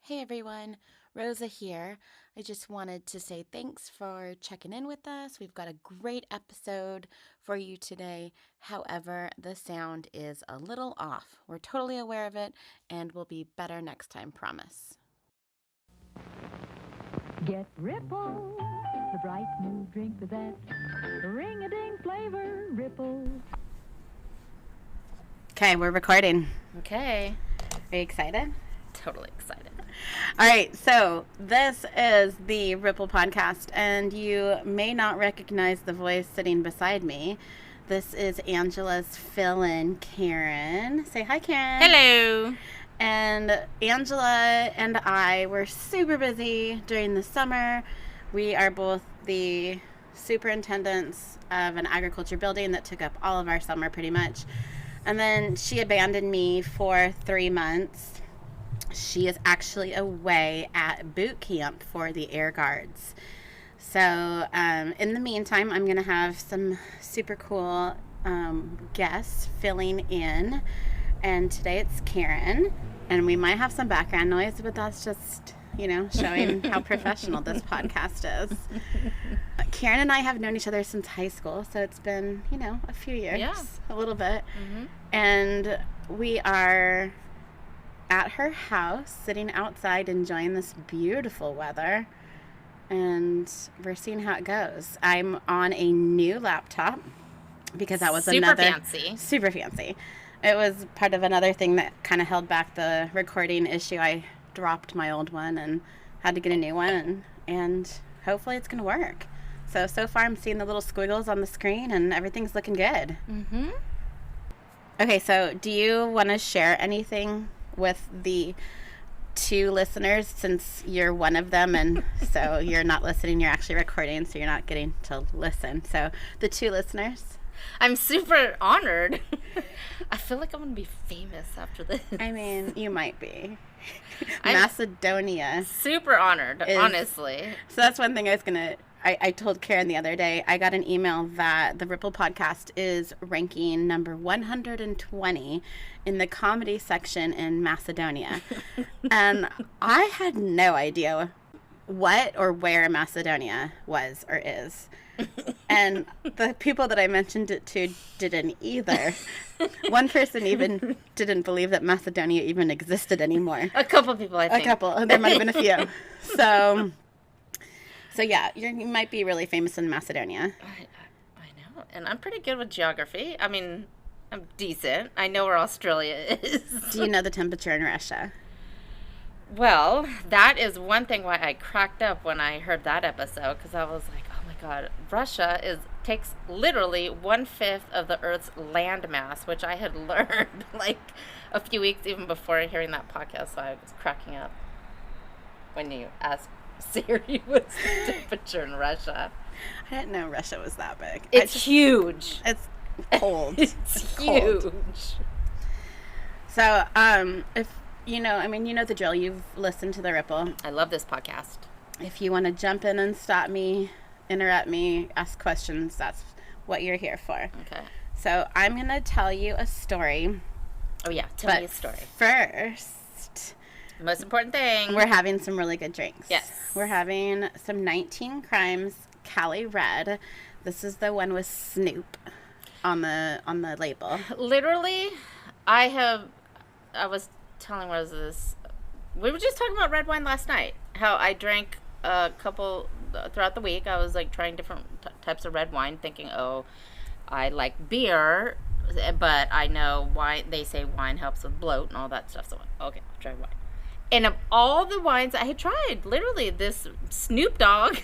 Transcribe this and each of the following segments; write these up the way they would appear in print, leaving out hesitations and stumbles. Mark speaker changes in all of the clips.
Speaker 1: Hey everyone, Rosa here. I just wanted to say thanks for checking in with us. We've got a great episode for you today. However, the sound is a little off. We're totally aware of it and we'll be better next time, promise.
Speaker 2: Get Ripple, the bright new drink with that ring-a-ding flavor, Ripple.
Speaker 1: Okay, we're recording.
Speaker 3: Okay.
Speaker 1: Are you excited?
Speaker 3: Totally excited.
Speaker 1: All right, so this is the Ripple podcast, and you may not recognize the voice sitting beside me. This is Angela's fill-in, Karen. Say hi, Karen.
Speaker 3: Hello.
Speaker 1: And Angela and I were super busy during the summer. We are both the superintendents of an agriculture building that took up all of our summer pretty much. And then she abandoned me for 3 months. She is actually away at boot camp for the Air Guards. So in the meantime, I'm going to have some super cool guests filling in. And today it's Karen. And we might have some background noise, but that's just, showing how professional this podcast is. Karen and I have known each other since high school. So it's been, a few years.
Speaker 3: Yeah.
Speaker 1: A little bit.
Speaker 3: Mm-hmm.
Speaker 1: And we are at her house, sitting outside, enjoying this beautiful weather, and we're seeing how it goes. I'm on a new laptop because that was super fancy. It was part of another thing that kind of held back the recording issue. I dropped my old one and had to get a new one, and hopefully it's going to work. So far I'm seeing the little squiggles on the screen, and everything's looking good.
Speaker 3: Mm-hmm.
Speaker 1: Okay, so do you want to share anything with the 2 listeners, since you're one of them, and so you're not listening, you're actually recording, so you're not getting to listen. So the 2 listeners.
Speaker 3: I'm super honored. I feel like I'm going to be famous after this.
Speaker 1: I mean, you might be. Macedonia.
Speaker 3: Super honored, honestly.
Speaker 1: So that's one thing I told Karen the other day. I got an email that the Ripple podcast is ranking number 120 in the comedy section in Macedonia. And I had no idea what or where Macedonia was or is. And the people that I mentioned it to didn't either. One person even didn't believe that Macedonia even existed anymore.
Speaker 3: A couple people, I think.
Speaker 1: A couple. There might have been a few. So yeah, you might be really famous in Macedonia.
Speaker 3: I know. And I'm pretty good with geography. I mean, I'm decent. I know where Australia is.
Speaker 1: Do you know the temperature in Russia?
Speaker 3: Well, that is one thing why I cracked up when I heard that episode, because I was like, oh my God, Russia takes literally 1/5 of the Earth's land mass, which I had learned like a few weeks even before hearing that podcast, so I was cracking up when you asked Siri what's the temperature in Russia.
Speaker 1: I didn't know Russia was that big.
Speaker 3: It's huge.
Speaker 1: It's cold.
Speaker 3: It's huge.
Speaker 1: Cold. So, if you know the drill. You've listened to the Ripple.
Speaker 3: I love this podcast.
Speaker 1: If you want to jump in and stop me, interrupt me, ask questions, that's what you're here for.
Speaker 3: Okay.
Speaker 1: So I'm going to tell you a story.
Speaker 3: Oh, yeah. Tell me a story.
Speaker 1: First,
Speaker 3: most important thing.
Speaker 1: we're having some really good drinks.
Speaker 3: Yes.
Speaker 1: We're having some 19 Crimes Cali Red. This is the one with Snoop on the label.
Speaker 3: Literally, I was telling Rosa this. We were just talking about red wine last night. How I drank a couple throughout the week. I was like trying different types of red wine, thinking, oh, I like beer, but I know why they say wine helps with bloat and all that stuff. So, okay, I'll try wine. And of all the wines I had tried, literally this Snoop Dogg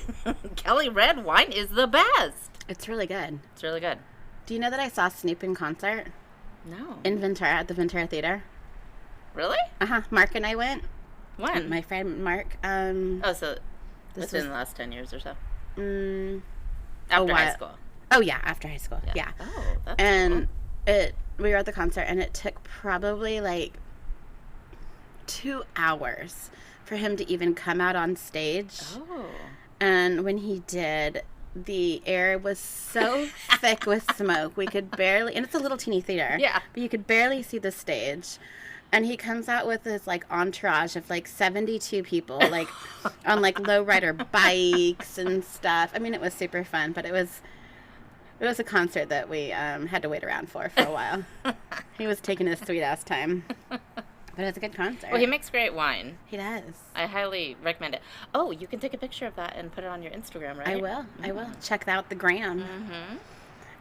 Speaker 3: Cali Red wine is the best.
Speaker 1: It's really good.
Speaker 3: It's really good.
Speaker 1: Do you know that I saw Snoop in concert?
Speaker 3: No.
Speaker 1: In Ventura, at the Ventura Theater.
Speaker 3: Really?
Speaker 1: Mark and I went.
Speaker 3: When?
Speaker 1: My friend Mark.
Speaker 3: So within the last 10 years or so?
Speaker 1: After
Speaker 3: high school.
Speaker 1: Oh, yeah, after high school. Yeah.
Speaker 3: Oh, that's
Speaker 1: and
Speaker 3: cool.
Speaker 1: We were at the concert, and it took probably like 2 hours for him to even come out on stage.
Speaker 3: Oh.
Speaker 1: And when he did, the air was so thick with smoke, we could barely, and it's a little teeny theater.
Speaker 3: Yeah.
Speaker 1: But you could barely see the stage. And he comes out with this, like, entourage of, like, 72 people, like, on, like, lowrider bikes and stuff. I mean, it was super fun, but it was a concert that we had to wait around for a while. He was taking his sweet-ass time. But it was a good concert.
Speaker 3: Well, he makes great wine.
Speaker 1: He does.
Speaker 3: I highly recommend it. Oh, you can take a picture of that and put it on your Instagram, right?
Speaker 1: I will. I will. Check out the gram.
Speaker 3: Mm-hmm.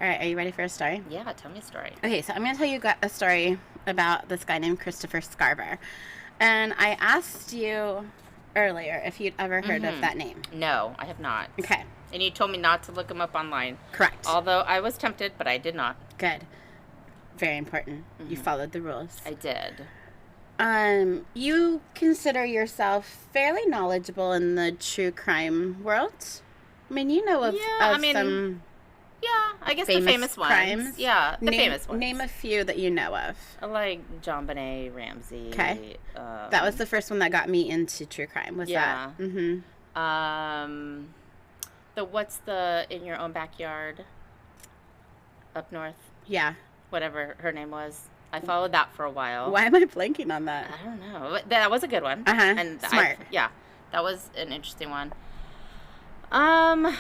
Speaker 1: All right, are you ready for a story?
Speaker 3: Yeah, tell me a story.
Speaker 1: Okay, so I'm going to tell you a story about this guy named Christopher Scarver. And I asked you earlier if you'd ever heard of that name.
Speaker 3: No, I have not.
Speaker 1: Okay.
Speaker 3: And you told me not to look him up online.
Speaker 1: Correct.
Speaker 3: Although I was tempted, but I did not.
Speaker 1: Good. Very important. You followed the rules.
Speaker 3: I did.
Speaker 1: You consider yourself fairly knowledgeable in the true crime world? I mean, you know of some...
Speaker 3: Yeah, I guess the famous ones.
Speaker 1: Crimes.
Speaker 3: Yeah, the famous ones.
Speaker 1: Name a few that you know of.
Speaker 3: Like John Benet Ramsey.
Speaker 1: Okay. That was the first one that got me into true crime. Was that?
Speaker 3: Mm-hmm. What's the In Your Own Backyard up north?
Speaker 1: Yeah.
Speaker 3: Whatever her name was. I followed that for a while.
Speaker 1: Why am I blanking on that?
Speaker 3: I don't know. But that was a good one.
Speaker 1: And smart.
Speaker 3: That was an interesting one. I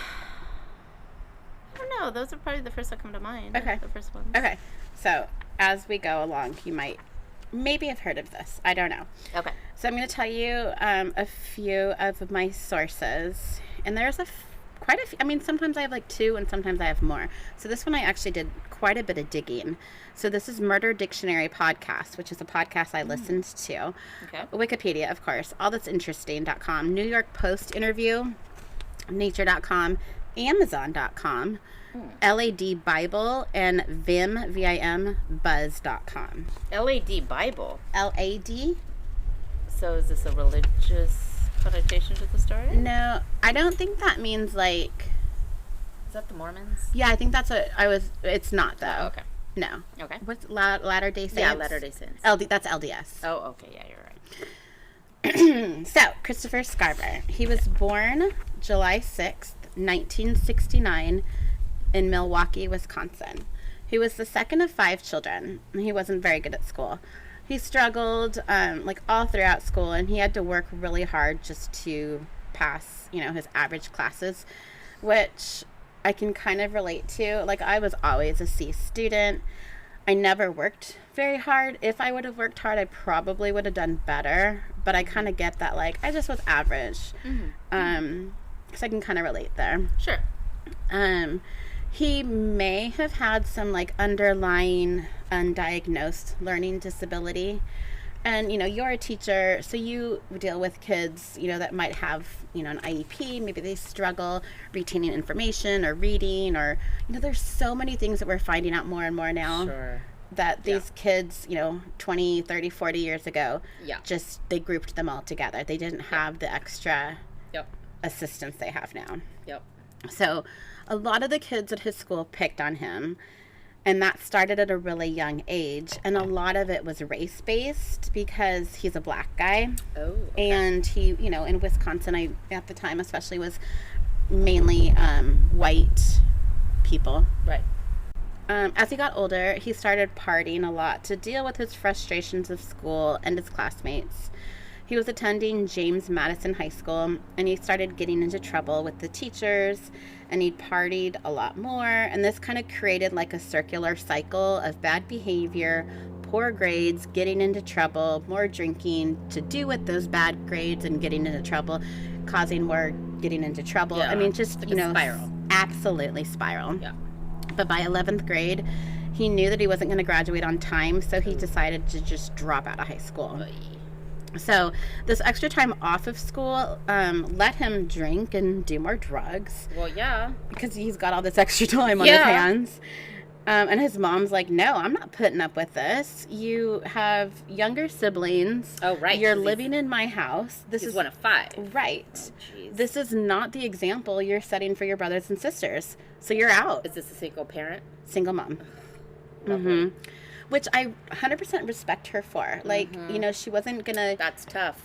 Speaker 3: don't know. Those are probably the first that come to mind.
Speaker 1: Okay.
Speaker 3: The first ones.
Speaker 1: Okay. So, as we go along, you might maybe have heard of this. I don't know.
Speaker 3: Okay.
Speaker 1: So, I'm going to tell you a few of my sources. And there's quite a few. I mean, sometimes I have like two and sometimes I have more. So, this one I actually did quite a bit of digging. So, this is Murder Dictionary Podcast, which is a podcast I listened to.
Speaker 3: Okay.
Speaker 1: Wikipedia, of course. allthat'sinteresting.com. New York Post interview. Nature.com. Amazon.com, LAD Bible, and Vim, Buzz.com.
Speaker 3: LAD Bible?
Speaker 1: LAD?
Speaker 3: So is this a religious connotation to the story?
Speaker 1: No, I don't think that means like...
Speaker 3: Is that the Mormons?
Speaker 1: Yeah, I think that's what it's not though.
Speaker 3: Oh, okay.
Speaker 1: No.
Speaker 3: Okay.
Speaker 1: What's Latter-day Saints?
Speaker 3: Yeah, Latter-day Saints.
Speaker 1: That's LDS.
Speaker 3: Oh, okay. Yeah, you're right.
Speaker 1: So, Christopher Scarver. He was born July 6th, 1969 in Milwaukee, Wisconsin. He was the second of 5 children. He wasn't very good at school. He struggled like all throughout school, and he had to work really hard just to pass, his average classes, which I can kind of relate to. Like, I was always a C student. I never worked very hard. If I would have worked hard, I probably would have done better. But I kind of get that, like, I just was average. So I can kind of relate there.
Speaker 3: Sure.
Speaker 1: He may have had some, like, underlying undiagnosed learning disability. And, you're a teacher, so you deal with kids, that might have, an IEP. Maybe they struggle retaining information or reading or, there's so many things that we're finding out more and more now.
Speaker 3: Sure.
Speaker 1: That these kids, 20, 30, 40 years ago, just they grouped them all together. They didn't have the extra assistance they have now.
Speaker 3: Yep.
Speaker 1: So a lot of the kids at his school picked on him, and that started at a really young age. And a lot of it was race-based because he's a black guy.
Speaker 3: Oh, okay.
Speaker 1: And he, in Wisconsin, at the time especially, was mainly white people.
Speaker 3: Right.
Speaker 1: As he got older, he started partying a lot to deal with his frustrations of school and his classmates. He was attending James Madison High School, and he started getting into trouble with the teachers, and he partied a lot more, and this kind of created like a circular cycle of bad behavior, poor grades, getting into trouble, more drinking to do with those bad grades and getting into trouble, causing more getting into trouble.
Speaker 3: Yeah,
Speaker 1: I mean, just,
Speaker 3: like a spiral.
Speaker 1: Absolutely spiral.
Speaker 3: Yeah.
Speaker 1: But by 11th grade, he knew that he wasn't going to graduate on time, so he decided to just drop out of high school. So this extra time off of school let him drink and do more drugs.
Speaker 3: Well, yeah.
Speaker 1: Because he's got all this extra time on his hands. And his mom's like, no, I'm not putting up with this. You have younger siblings.
Speaker 3: Oh, right.
Speaker 1: You're living in my house.
Speaker 3: This is one of 5.
Speaker 1: Right.
Speaker 3: Oh,
Speaker 1: this is not the example you're setting for your brothers and sisters. So you're out.
Speaker 3: Is this a single parent?
Speaker 1: Single mom. Which I 100% respect her for. Like, she wasn't going to...
Speaker 3: That's tough.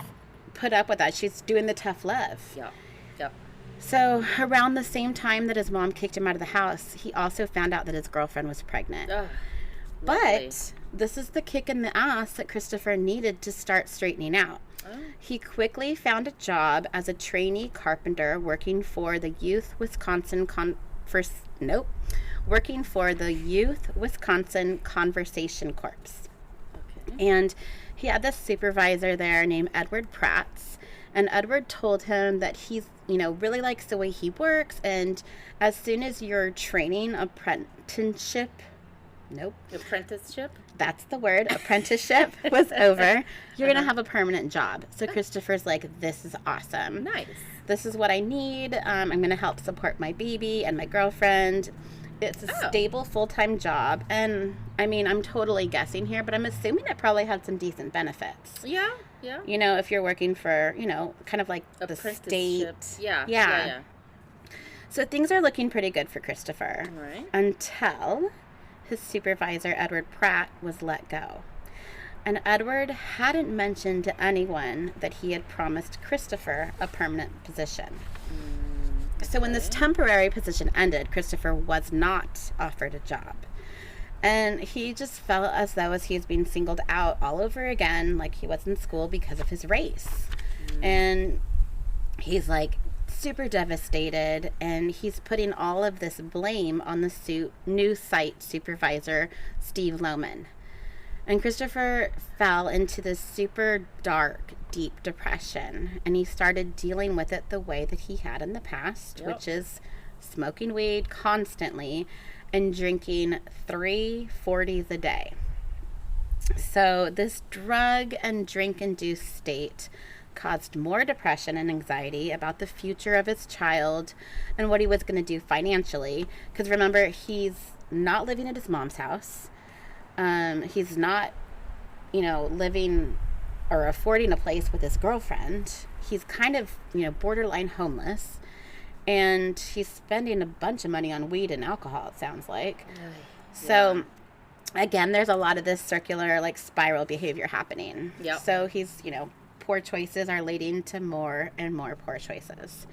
Speaker 1: Put up with that. She's doing the tough love.
Speaker 3: Yeah. Yep.
Speaker 1: So around the same time that his mom kicked him out of the house, he also found out that his girlfriend was pregnant.
Speaker 3: Ugh,
Speaker 1: but this is the kick in the ass that Christopher needed to start straightening out.
Speaker 3: Oh.
Speaker 1: He quickly found a job as a trainee carpenter working for the Youth Wisconsin Conversation Corps.
Speaker 3: Okay.
Speaker 1: And he had this supervisor there named Edward Pratts. And Edward told him that he's, really likes the way he works. And as soon as your training apprenticeship, that's the word, apprenticeship was over, you're going to have a permanent job. So Christopher's like, this is awesome.
Speaker 3: Nice.
Speaker 1: This is what I need. I'm going to help support my baby and my girlfriend. It's a stable full-time job. And I'm totally guessing here, but I'm assuming it probably had some decent benefits.
Speaker 3: Yeah.
Speaker 1: If you're working for, kind of like the state.
Speaker 3: Yeah.
Speaker 1: So things are looking pretty good for Christopher.
Speaker 3: All right.
Speaker 1: Until his supervisor, Edward Pratt, was let go. And Edward hadn't mentioned to anyone that he had promised Christopher a permanent position. So when this temporary position ended, Christopher was not offered a job. And he just felt as though as he was being singled out all over again, like he was in school because of his race. And he's like super devastated, and he's putting all of this blame on the new site supervisor, Steve Lohman. And Christopher fell into this super dark, deep depression, and he started dealing with it the way that he had in the past, which is smoking weed constantly and drinking 3 40s a day. So this drug and drink-induced state caused more depression and anxiety about the future of his child and what he was going to do financially. Because remember, he's not living at his mom's house. He's not, living or affording a place with his girlfriend. He's kind of, borderline homeless. And he's spending a bunch of money on weed and alcohol, it sounds like. So, again, there's a lot of this circular, spiral behavior happening.
Speaker 3: Yep.
Speaker 1: So he's, poor choices are leading to more and more poor choices.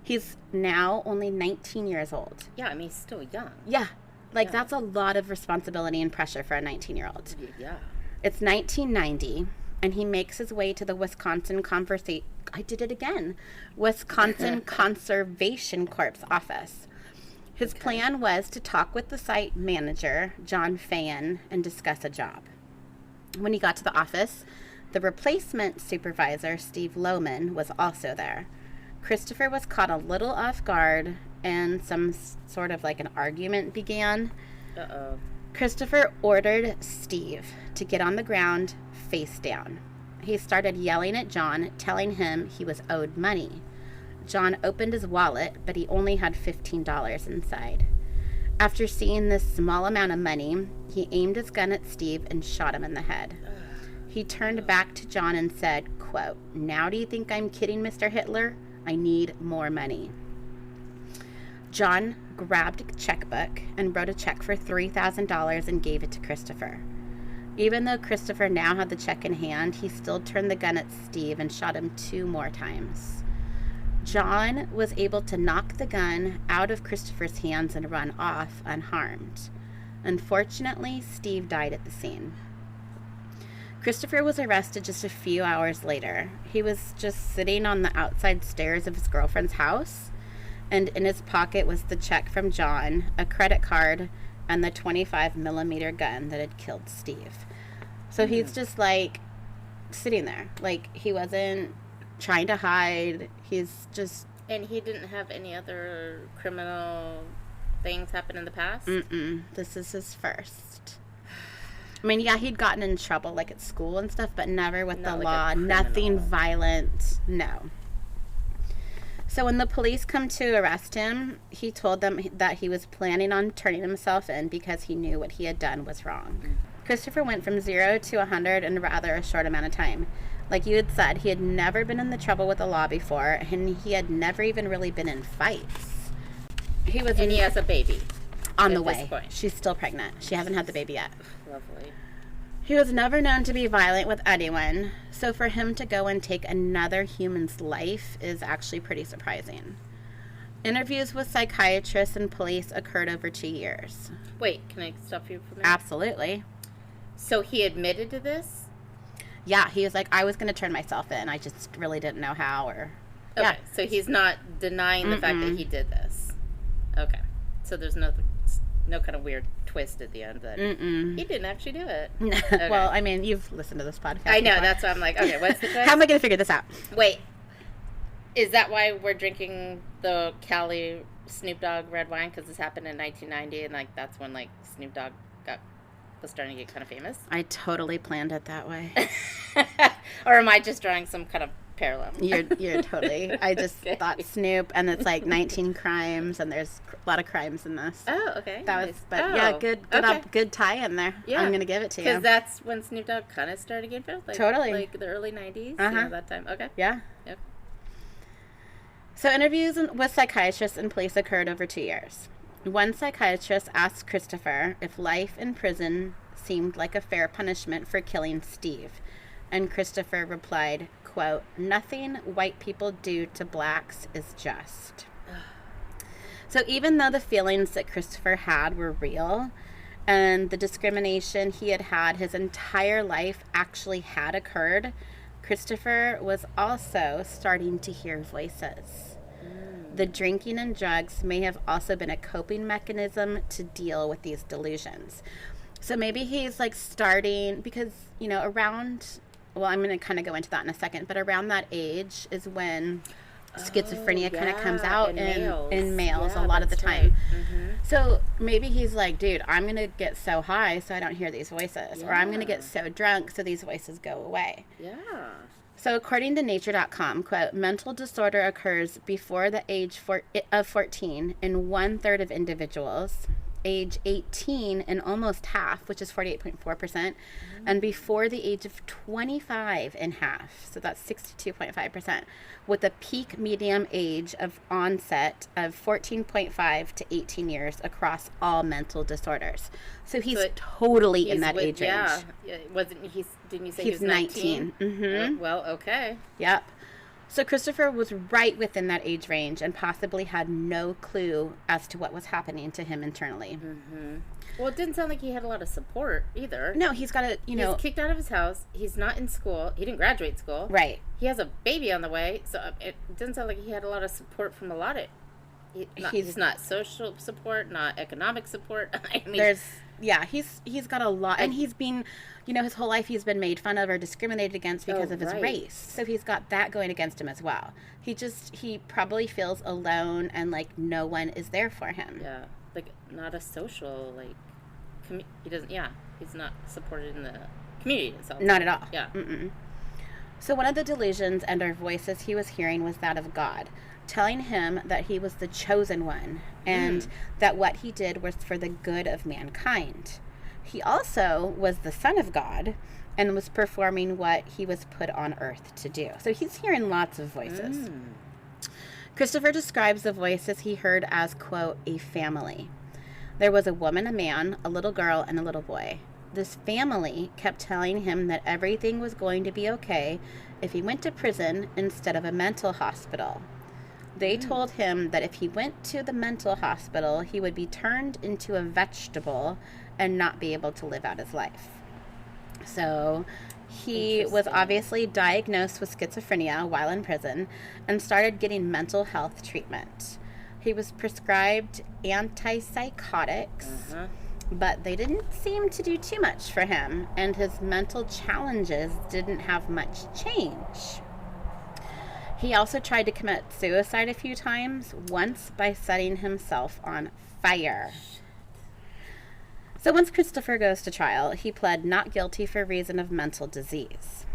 Speaker 1: He's now only 19 years old.
Speaker 3: Yeah, he's still young.
Speaker 1: Yeah. That's a lot of responsibility and pressure for a 19-year-old.
Speaker 3: Yeah.
Speaker 1: It's 1990, and he makes his way to the Wisconsin Conservation Corps office. His plan was to talk with the site manager, John Fayen, and discuss a job. When he got to the office, the replacement supervisor, Steve Lohman, was also there. Christopher was caught a little off guard, and some sort of an argument began.
Speaker 3: Uh-oh.
Speaker 1: Christopher ordered Steve to get on the ground face down. He started yelling at John, telling him he was owed money. John opened his wallet, but he only had $15 inside. After seeing this small amount of money, he aimed his gun at Steve and shot him in the head. He turned back to John and said, quote, "Now do you think I'm kidding, Mr. Hitler? I need more money." John grabbed a checkbook and wrote a check for $3,000 and gave it to Christopher. Even though Christopher now had the check in hand, he still turned the gun at Steve and shot him 2 more times. John was able to knock the gun out of Christopher's hands and run off unharmed. Unfortunately, Steve died at the scene. Christopher was arrested just a few hours later. He was just sitting on the outside stairs of his girlfriend's house, and in his pocket was the check from John, a credit card, and the 25mm gun that had killed Steve. So he's just sitting there. He wasn't trying to hide. He's just...
Speaker 3: And he didn't have any other criminal things happen in the past?
Speaker 1: This is his first. He'd gotten in trouble, at school and stuff, but never with the law. Nothing violent. No. So when the police come to arrest him, he told them that he was planning on turning himself in because he knew what he had done was wrong. Christopher went from 0 to 100 in rather a short amount of time. Like you had said, he had never been in the trouble with the law before, and he had never even really been in fights. He
Speaker 3: has a baby.
Speaker 1: On the way. She's still pregnant. She hasn't had the baby yet.
Speaker 3: Lovely.
Speaker 1: He was never known to be violent with anyone, so for him to go and take another human's life is actually pretty surprising. Interviews with psychiatrists and police occurred over 2 years.
Speaker 3: Wait, can I stop you for a minute?
Speaker 1: Absolutely.
Speaker 3: So he admitted to this?
Speaker 1: Yeah, he was like, I was going to turn myself in. I just really didn't know how or...
Speaker 3: Okay,
Speaker 1: Yeah.
Speaker 3: so he's not denying the fact that he did this. Okay. So there's no kind of weird twist at the end that he didn't actually do it. Okay.
Speaker 1: Well, I mean, you've listened to this podcast
Speaker 3: I know,
Speaker 1: before.
Speaker 3: that's why I'm like, okay, what's the twist?
Speaker 1: How am I going to figure this out?
Speaker 3: Wait. Is that why we're drinking the Cali Snoop Dogg red wine? Because this happened in 1990, and like that's when like Snoop Dogg was starting to get kind of famous?
Speaker 1: I totally planned it that way.
Speaker 3: Or am I just drawing some kind of parallel?
Speaker 1: You're totally. I just thought Snoop, and it's like 19 crimes, and there's a lot of crimes in this.
Speaker 3: Oh, okay.
Speaker 1: That was,
Speaker 3: Nice.
Speaker 1: but
Speaker 3: Oh,
Speaker 1: yeah,
Speaker 3: okay.
Speaker 1: good tie in there.
Speaker 3: Yeah.
Speaker 1: I'm gonna give it to you.
Speaker 3: Because that's when Snoop Dogg kind of started getting famous? Like,
Speaker 1: Totally.
Speaker 3: Like the early 90s?
Speaker 1: Uh-huh.
Speaker 3: That time? Okay.
Speaker 1: Yeah.
Speaker 3: Yep.
Speaker 1: So interviews with psychiatrists and police occurred over 2 years. One psychiatrist asked Christopher if life in prison seemed like a fair punishment for killing Steve, and Christopher replied, quote, "Nothing white people do to blacks is just." So even though the feelings that Christopher had were real, and the discrimination he had had his entire life actually had occurred, Christopher was also starting to hear voices. The drinking and drugs may have also been a coping mechanism to deal with these delusions. So maybe he's like starting, because, you know, around, well, I'm going to kind of go into that in a second, but around that age is when schizophrenia kind of comes out in males a lot of the time.
Speaker 3: Right. Mm-hmm.
Speaker 1: So maybe he's like, dude, I'm going to get so high so I don't hear these voices, or I'm going to get so drunk so these voices go away.
Speaker 3: Yeah.
Speaker 1: So according to nature.com, quote, mental disorder occurs before the age of 14 in 1/3 of individuals, age 18 in almost half, which is 48.4%, and before the age of 25 in half, so that's 62.5%, with a peak medium age of onset of 14.5 to 18 years across all mental disorders. So he's totally in that age range.
Speaker 3: Yeah. Didn't you say he was
Speaker 1: 19? Mm-hmm.
Speaker 3: Well, okay.
Speaker 1: Yep. So Christopher was right within that age range and possibly had no clue as to what was happening to him internally.
Speaker 3: Mm-hmm. Well, it didn't sound like he had a lot of support either.
Speaker 1: No, he's got
Speaker 3: He's kicked out of his house. He's not in school. He didn't graduate school.
Speaker 1: Right.
Speaker 3: He has a baby on the way, so it didn't sound like he had a lot of support from a lot of... He's not social support, not economic support. I mean,
Speaker 1: he's got a lot, and he's been, his whole life he's been made fun of or discriminated against because of his race. So he's got that going against him as well. He probably feels alone and like no one is there for him.
Speaker 3: Yeah, like not a social he's not supported in the community itself.
Speaker 1: Not at all.
Speaker 3: Yeah.
Speaker 1: Mm-mm. So one of the delusions and our voices he was hearing was that of God, telling him that he was the chosen one and that what he did was for the good of mankind. He also was the Son of God and was performing what he was put on earth to do. So he's hearing lots of voices. Christopher describes the voices he heard as, quote, a family. There was a woman, a man, a little girl, and a little boy. This family kept telling him that everything was going to be okay if he went to prison instead of a mental hospital. They told him that if he went to the mental hospital, he would be turned into a vegetable and not be able to live out his life. So he was obviously diagnosed with schizophrenia while in prison and started getting mental health treatment. He was prescribed antipsychotics, but they didn't seem to do too much for him, and his mental challenges didn't have much change. He also tried to commit suicide a few times, once by setting himself on fire. So once Christopher goes to trial, he pled not guilty for reason of mental disease.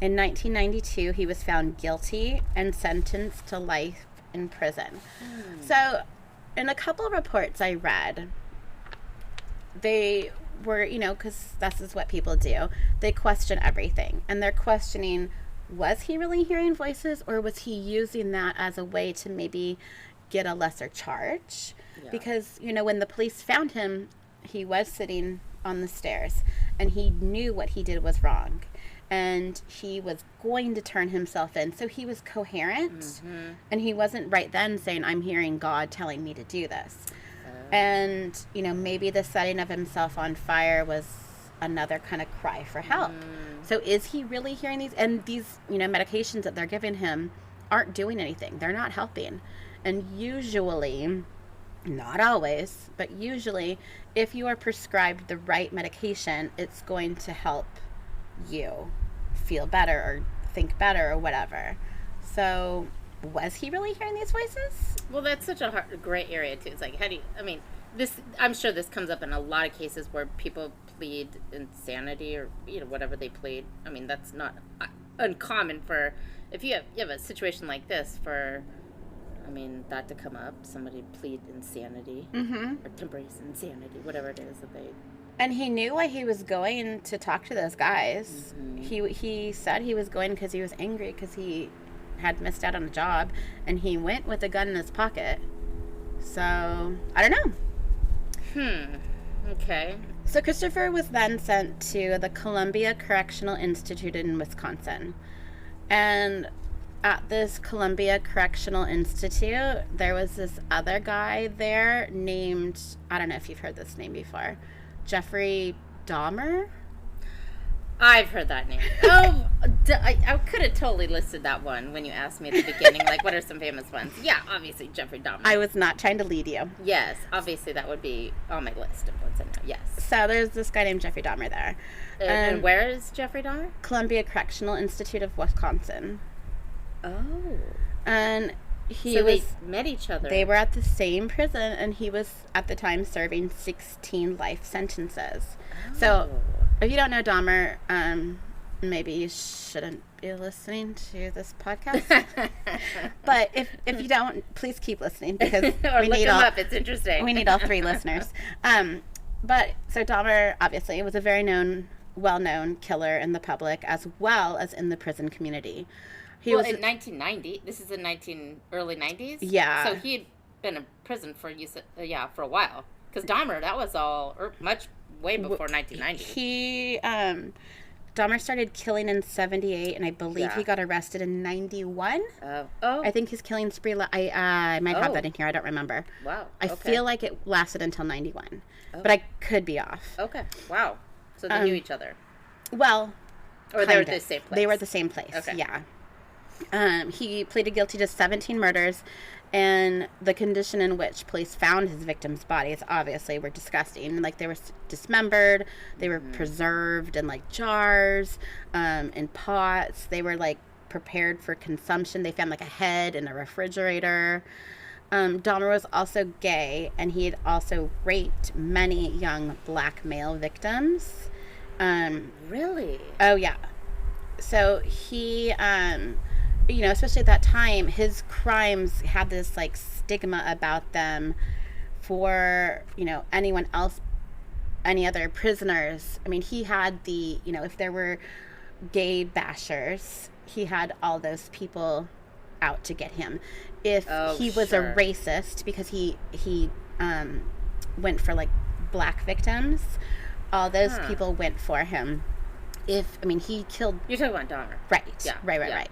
Speaker 1: In 1992, he was found guilty and sentenced to life in prison. So in a couple of reports I read, they were, because this is what people do, they question everything. And they're questioning, was he really hearing voices, or was he using that as a way to maybe get a lesser charge? Yeah. Because, when the police found him, he was sitting on the stairs and he knew what he did was wrong. And he was going to turn himself in. So he was coherent. And he wasn't right then saying, I'm hearing God telling me to do this. And, maybe the setting of himself on fire was another kind of cry for help. So is he really hearing these? And these, medications that they're giving him aren't doing anything. They're not helping. And usually, not always, but usually, if you are prescribed the right medication, it's going to help you feel better or think better or whatever. So was he really hearing these voices?
Speaker 3: Well, that's such a gray area too. It's like, I'm sure this comes up in a lot of cases where people plead insanity or whatever they plead. I mean, that's not uncommon for if you have a situation like this for. I mean, that to come up, somebody plead insanity or temporary insanity, whatever it is that they.
Speaker 1: And he knew why he was going to talk to those guys. He said he was going because he was angry because he had missed out on a job, and he went with a gun in his pocket. So I don't know.
Speaker 3: Okay.
Speaker 1: So Christopher was then sent to the Columbia Correctional Institute in Wisconsin, and at this Columbia Correctional Institute, there was this other guy there named, I don't know if you've heard this name before, Jeffrey Dahmer.
Speaker 3: I've heard that name. Oh, I could have totally listed that one when you asked me at the beginning, like, what are some famous ones? Yeah, obviously, Jeffrey Dahmer.
Speaker 1: I was not trying to lead you.
Speaker 3: Yes, obviously, that would be on my list of what's in there, yes.
Speaker 1: So there's this guy named Jeffrey Dahmer there.
Speaker 3: And where is Jeffrey Dahmer?
Speaker 1: Columbia Correctional Institute of Wisconsin.
Speaker 3: Oh.
Speaker 1: And
Speaker 3: they met each other.
Speaker 1: They were at the same prison, and he was, at the time, serving 16 life sentences. Oh. So if you don't know Dahmer, maybe you shouldn't be listening to this podcast. But if you don't, please keep listening because
Speaker 3: or look him up. It's interesting.
Speaker 1: We need all three listeners. But so Dahmer obviously was a very well-known killer in the public as well as in the prison community.
Speaker 3: In 1990, this is the early 90s?
Speaker 1: Yeah.
Speaker 3: So he had been in prison for a while. Because Dahmer, that was way before 1990.
Speaker 1: Dahmer started killing in 78, and I believe he got arrested in 91. I think his killing spree, I might have that in here, I don't remember.
Speaker 3: Wow.
Speaker 1: I feel like it lasted until 91, but I could be off.
Speaker 3: Okay, wow. So they knew each other.
Speaker 1: Well,
Speaker 3: or they were at the same place.
Speaker 1: They were at the same place,
Speaker 3: okay.
Speaker 1: Yeah. He pleaded guilty to 17 murders, and the condition in which police found his victims' bodies obviously were disgusting. Like, they were dismembered, they were preserved in like jars, in pots. They were like prepared for consumption. They found like a head in a refrigerator. Dahmer was also gay, and he had also raped many young black male victims.
Speaker 3: Really?
Speaker 1: Oh yeah. So he especially at that time, his crimes had this like stigma about them for, anyone else, any other prisoners. I mean, he had the, if there were gay bashers, he had all those people out to get him. If he was a racist because he went for like black victims, all those people went for him. He killed...
Speaker 3: You're talking about Dahmer.
Speaker 1: Right.
Speaker 3: Yeah.
Speaker 1: Right.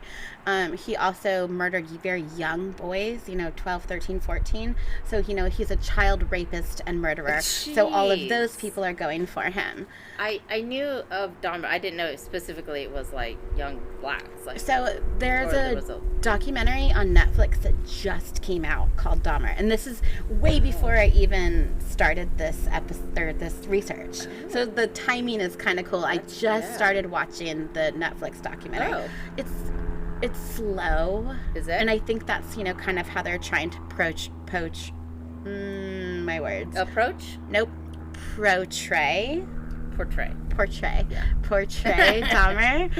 Speaker 1: He also murdered very young boys, 12, 13, 14. So, he's a child rapist and murderer.
Speaker 3: Jeez.
Speaker 1: So all of those people are going for him.
Speaker 3: I knew of Dahmer. I didn't know specifically it was, like, young blacks. Like,
Speaker 1: so there's a documentary on Netflix that just came out called Dahmer. And this is way before I even started this episode, or this research. So the timing is kind of cool. I just started watching the Netflix documentary.
Speaker 3: Oh.
Speaker 1: It's slow.
Speaker 3: Is it?
Speaker 1: And I think that's, kind of how they're trying to poach my words.
Speaker 3: Approach?
Speaker 1: Nope. Portray.
Speaker 3: Yeah.
Speaker 1: Portray Dahmer.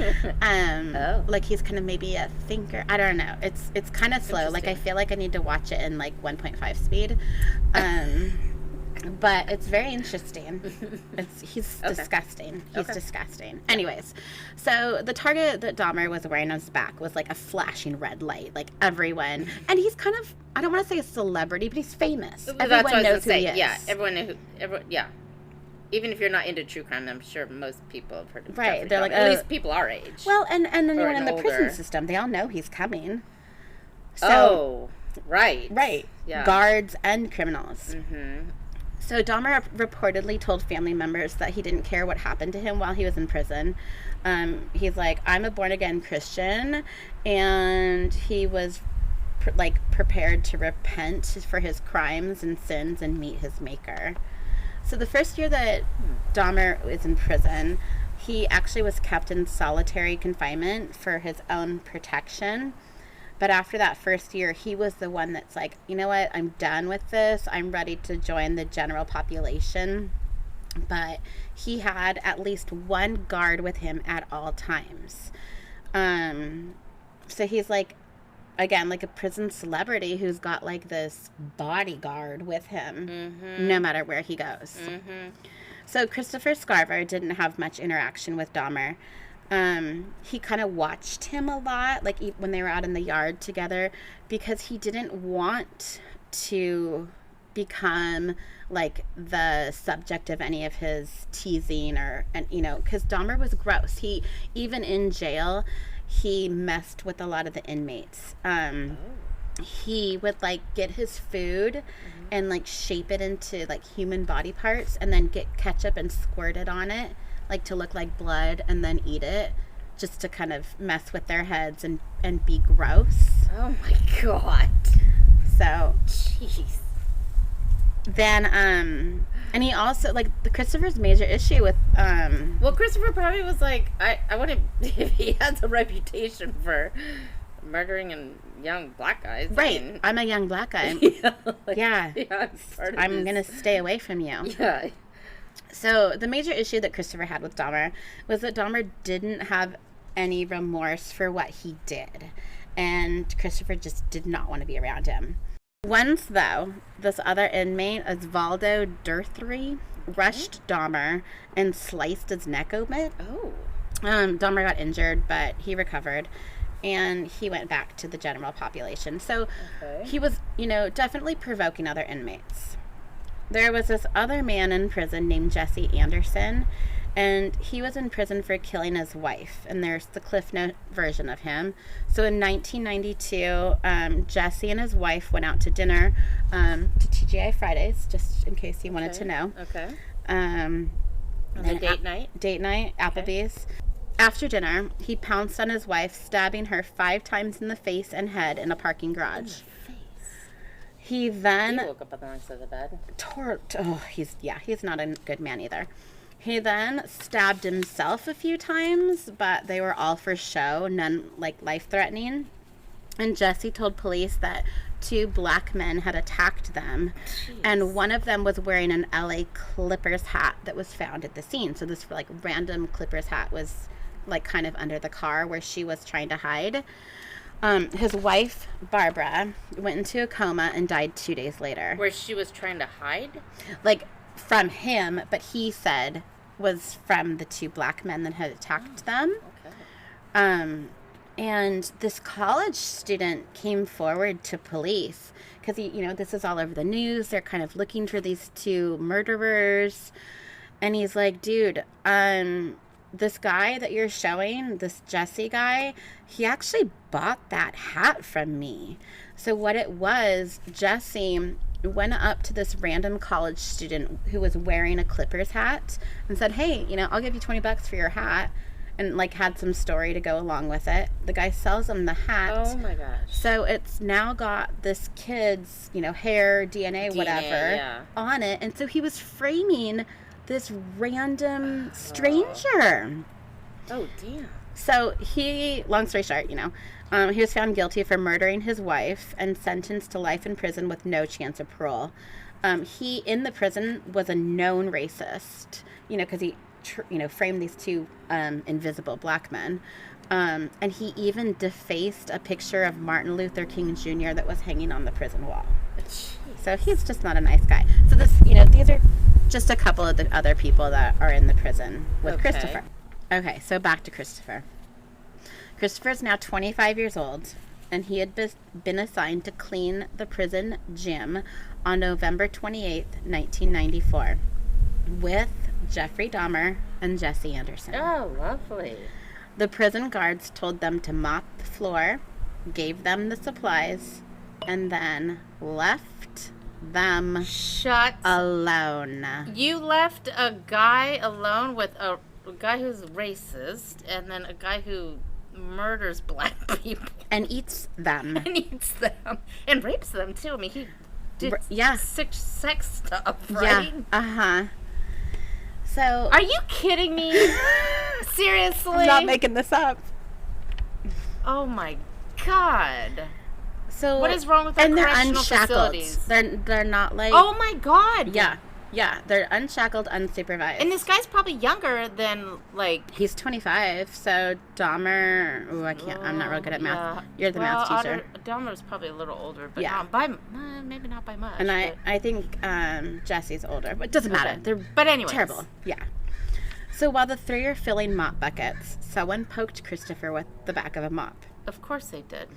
Speaker 1: Like he's kind of maybe a thinker. I don't know. It's kind of slow. Like I feel like I need to watch it in like 1.5 speed. But it's very interesting. He's disgusting. He's disgusting. Anyways, so the target that Dahmer was wearing on his back was like a flashing red light, like everyone. And he's kind of, I don't want to say a celebrity, but he's famous. Everyone knows who he is.
Speaker 3: Yeah, everyone, yeah. Even if you're not into true crime, I'm sure most people have heard of him.
Speaker 1: Right. They're like,
Speaker 3: at least people our age.
Speaker 1: Well, and anyone in the prison system, they all know he's coming.
Speaker 3: So, right.
Speaker 1: Right.
Speaker 3: Yeah.
Speaker 1: Guards and criminals.
Speaker 3: Mm-hmm.
Speaker 1: So Dahmer reportedly told family members that he didn't care what happened to him while he was in prison. He's like, I'm a born-again Christian, and he was prepared to repent for his crimes and sins and meet his maker. So the first year that Dahmer was in prison, he actually was kept in solitary confinement for his own protection. But after that first year, he was the one that's like, you know what, I'm done with this. I'm ready to join the general population. But he had at least one guard with him at all times. So he's like, again, like a prison celebrity who's got like this bodyguard with him no matter where he goes. So Christopher Scarver didn't have much interaction with Dahmer. He kind of watched him a lot, like when they were out in the yard together, because he didn't want to become like the subject of any of his teasing because Dahmer was gross. He, even in jail, he messed with a lot of the inmates. He would like get his food and like shape it into like human body parts and then get ketchup and squirt it on it, like to look like blood, and then eat it, just to kind of mess with their heads and be gross.
Speaker 3: Oh my God.
Speaker 1: So,
Speaker 3: Jeez.
Speaker 1: then, and he also, like, the Christopher's major issue with,
Speaker 3: Well, Christopher probably was like, I wouldn't, if he has a reputation for murdering and young black guys.
Speaker 1: Right. I'm a young black guy.
Speaker 3: Yeah.
Speaker 1: Yeah. I'm going to stay away from you.
Speaker 3: Yeah.
Speaker 1: So the major issue that Christopher had with Dahmer was that Dahmer didn't have any remorse for what he did. And Christopher just did not want to be around him. Once, though, this other inmate, Osvaldo Durthree, rushed Dahmer and sliced his neck open.
Speaker 3: Oh.
Speaker 1: Dahmer got injured, but he recovered. And he went back to the general population. So he was, definitely provoking other inmates. There was this other man in prison named Jesse Anderson, and he was in prison for killing his wife. And there's the Cliff Note version of him. So in 1992, Jesse and his wife went out to dinner to TGI Fridays, just in case you wanted to know.
Speaker 3: Okay. On a date night?
Speaker 1: Date night, Applebee's. After dinner, he pounced on his wife, stabbing her 5 times in the face and head in a parking garage. He then
Speaker 3: woke up on the wrong side of the bed.
Speaker 1: He's not a good man either. He then stabbed himself a few times, but they were all for show, none like life-threatening. And Jesse told police that 2 black men had attacked them. Jeez. And one of them was wearing an LA Clippers hat that was found at the scene. So this like random Clippers hat was like kind of under the car where she was trying to hide. His wife, Barbara, went into a coma and died 2 days later.
Speaker 3: Where she was trying to hide?
Speaker 1: Like, from him, but he said was from the 2 black men that had attacked them. Okay. And this college student came forward to police because, this is all over the news. They're kind of looking for these 2 murderers. And he's like, dude, this guy that you're showing, this Jesse guy, he actually bought that hat from me. So what it was, Jesse went up to this random college student who was wearing a Clippers hat and said, hey, I'll give you $20 for your hat, and like had some story to go along with it. The guy sells him the hat.
Speaker 3: Oh my gosh.
Speaker 1: So it's now got this kid's, hair, DNA, whatever, on it. And so he was framing this random stranger.
Speaker 3: Oh, damn.
Speaker 1: So long story short, he was found guilty for murdering his wife and sentenced to life in prison with no chance of parole. He, in the prison, was a known racist, because he, framed these 2 invisible black men. And he even defaced a picture of Martin Luther King Jr. that was hanging on the prison wall. Jeez. So he's just not a nice guy. So this, these are just a couple of the other people that are in the prison with Christopher. Okay, so back to Christopher. Christopher's now 25 years old, and he had been assigned to clean the prison gym on November 28th, 1994, with Jeffrey Dahmer and Jesse Anderson.
Speaker 3: Oh, lovely.
Speaker 1: The prison guards told them to mop the floor, gave them the supplies, and then left them
Speaker 3: Shut
Speaker 1: alone.
Speaker 3: You left a guy alone with a guy who's racist and then a guy who murders black people.
Speaker 1: And eats them.
Speaker 3: And eats them. And rapes them, too. I mean, he did sex stuff, right?
Speaker 1: Yeah. Uh-huh. So...
Speaker 3: Are you kidding me? Seriously?
Speaker 1: I'm not making this up.
Speaker 3: Oh, my God.
Speaker 1: So...
Speaker 3: What is wrong with our correctional facilities?
Speaker 1: They're not like...
Speaker 3: Oh, my God.
Speaker 1: Yeah. Yeah, they're unshackled, unsupervised.
Speaker 3: And this guy's probably younger than, like...
Speaker 1: He's 25, so Dahmer... Ooh, I'm not real good at math.
Speaker 3: Yeah.
Speaker 1: You're the math teacher.
Speaker 3: Dahmer's probably a little older, but
Speaker 1: Yeah.
Speaker 3: not by... maybe not by much.
Speaker 1: And
Speaker 3: but...
Speaker 1: I think Jesse's older, but it doesn't matter. They're
Speaker 3: but anyways.
Speaker 1: terrible. Yeah. So while the three are filling mop buckets, someone poked Christopher with the back of a mop.
Speaker 3: Of course they did.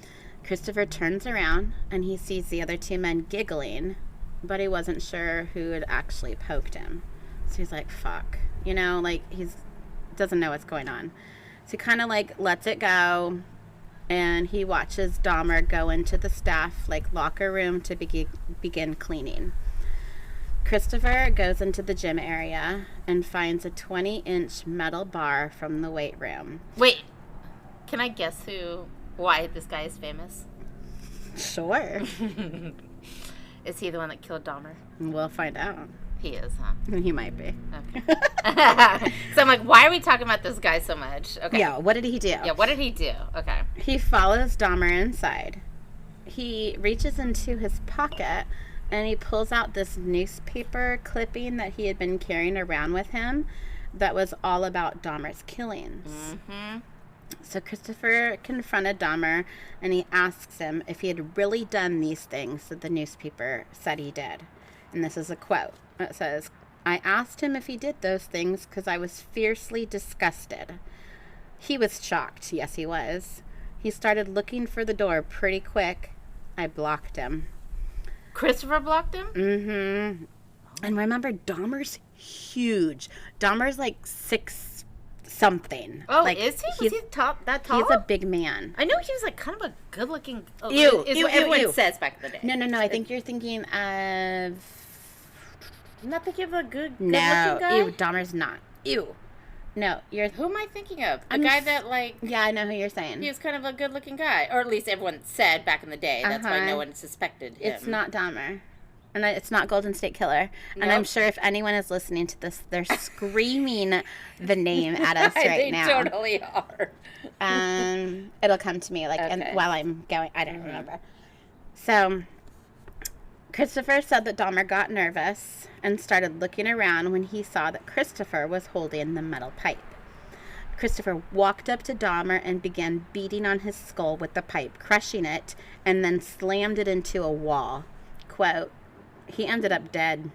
Speaker 1: Christopher turns around, and he sees the other two men giggling, but he wasn't sure who had actually poked him. So he's like, fuck. You know, like, doesn't know what's going on. So he kind of, like, lets it go, and he watches Dahmer go into the staff, like, locker room to begin cleaning. Christopher goes into the gym area and finds a 20-inch metal bar from the weight room.
Speaker 3: Wait. Can I guess why this guy is famous?
Speaker 1: Sure.
Speaker 3: Is he the one that killed Dahmer?
Speaker 1: We'll find out.
Speaker 3: He is, huh?
Speaker 1: He might be.
Speaker 3: Okay. So I'm like, why are we talking about this guy so much? Okay.
Speaker 1: Yeah, what did he do?
Speaker 3: Yeah, what did he do? Okay.
Speaker 1: He follows Dahmer inside. He reaches into his pocket and he pulls out this newspaper clipping that he had been carrying around with him that was all about Dahmer's killings.
Speaker 3: Mm-hmm.
Speaker 1: So Christopher confronted Dahmer and he asks him if he had really done these things that the newspaper said he did. And this is a quote. It says, "I asked him if he did those things because I was fiercely disgusted." He was shocked. Yes, he was. He started looking for the door pretty quick. I blocked him.
Speaker 3: Christopher blocked him?
Speaker 1: Mm-hmm. And remember, Dahmer's huge. Dahmer's like 6-something.
Speaker 3: Oh,
Speaker 1: like,
Speaker 3: is he? Was he that tall?
Speaker 1: He's a big man.
Speaker 3: I know he was like kind of a good-looking... Oh,
Speaker 1: Ew,
Speaker 3: is
Speaker 1: ew,
Speaker 3: what
Speaker 1: ew,
Speaker 3: everyone
Speaker 1: ew.
Speaker 3: says back in the day.
Speaker 1: No. I think you're thinking of...
Speaker 3: I'm not thinking of a good-looking
Speaker 1: No,
Speaker 3: guy?
Speaker 1: ew, Dahmer's not. Ew. No, you're...
Speaker 3: Who am I thinking of? The
Speaker 1: I'm
Speaker 3: guy
Speaker 1: s-
Speaker 3: that, like...
Speaker 1: Yeah, I know who you're saying.
Speaker 3: He was kind of a good-looking guy. Or at least everyone said back in the day. That's why
Speaker 1: Uh-huh.
Speaker 3: no one suspected him.
Speaker 1: It's not Dahmer. And it's not Golden State Killer. And
Speaker 3: Nope.
Speaker 1: I'm sure if anyone is listening to this, they're screaming the name at us right
Speaker 3: they
Speaker 1: now.
Speaker 3: totally are.
Speaker 1: It'll come to me
Speaker 3: Okay.
Speaker 1: and while I'm going. I don't remember. So Christopher said that Dahmer got nervous and started looking around when he saw that Christopher was holding the metal pipe. Christopher walked up to Dahmer and began beating on his skull with the pipe, crushing it, and then slammed it into a wall. Quote, "He ended up dead.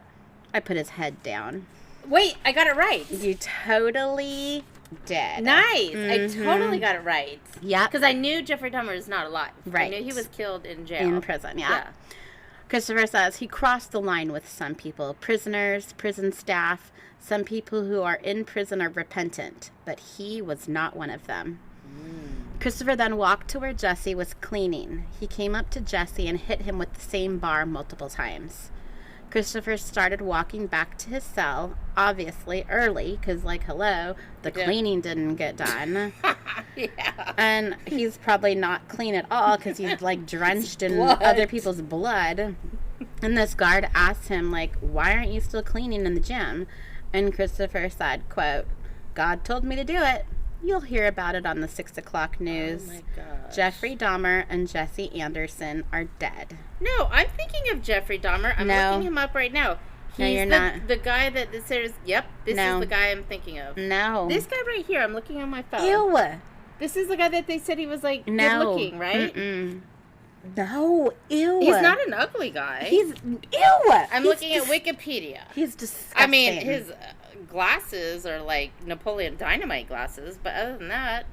Speaker 1: I put his head down."
Speaker 3: Wait, I got it right.
Speaker 1: You totally did.
Speaker 3: Nice.
Speaker 1: Mhm.
Speaker 3: I totally got it right.
Speaker 1: Yeah.
Speaker 3: Because I knew Jeffrey Dahmer is not alive.
Speaker 1: Right.
Speaker 3: I knew he was killed in jail.
Speaker 1: In prison, yeah. Christopher says he crossed the line with some people, prisoners, prison staff. Some people who are in prison are repentant, but he was not one of them. Christopher then walked to where Jesse was cleaning. He came up to Jesse and hit him with the same bar multiple times. Christopher started walking back to his cell, obviously early, because, like, hello, the
Speaker 3: Yeah.
Speaker 1: cleaning didn't get done.
Speaker 3: Yeah.
Speaker 1: And he's probably not clean at all because he's, like, drenched in
Speaker 3: Blood.
Speaker 1: other people's blood. And this guard asked him, like, why aren't you still cleaning in the gym? And Christopher said, quote, "God told me to do it. You'll hear about it on the 6 o'clock news.
Speaker 3: Oh my gosh.
Speaker 1: Jeffrey Dahmer and Jesse Anderson are dead."
Speaker 3: No, I'm thinking of Jeffrey Dahmer. I'm
Speaker 1: No.
Speaker 3: looking him up right now.
Speaker 1: No,
Speaker 3: He's
Speaker 1: you're not.
Speaker 3: the guy that says, yep, this
Speaker 1: No.
Speaker 3: is the guy I'm thinking of.
Speaker 1: No.
Speaker 3: This guy right here, I'm looking on my phone.
Speaker 1: Ew.
Speaker 3: This is the guy that they said he was, like,
Speaker 1: No.
Speaker 3: good looking, right?
Speaker 1: Mm-mm. No. Ew.
Speaker 3: He's not an ugly guy.
Speaker 1: He's... Ew.
Speaker 3: I'm looking at Wikipedia.
Speaker 1: He's disgusting.
Speaker 3: I mean, his glasses are like Napoleon Dynamite glasses, but other than that...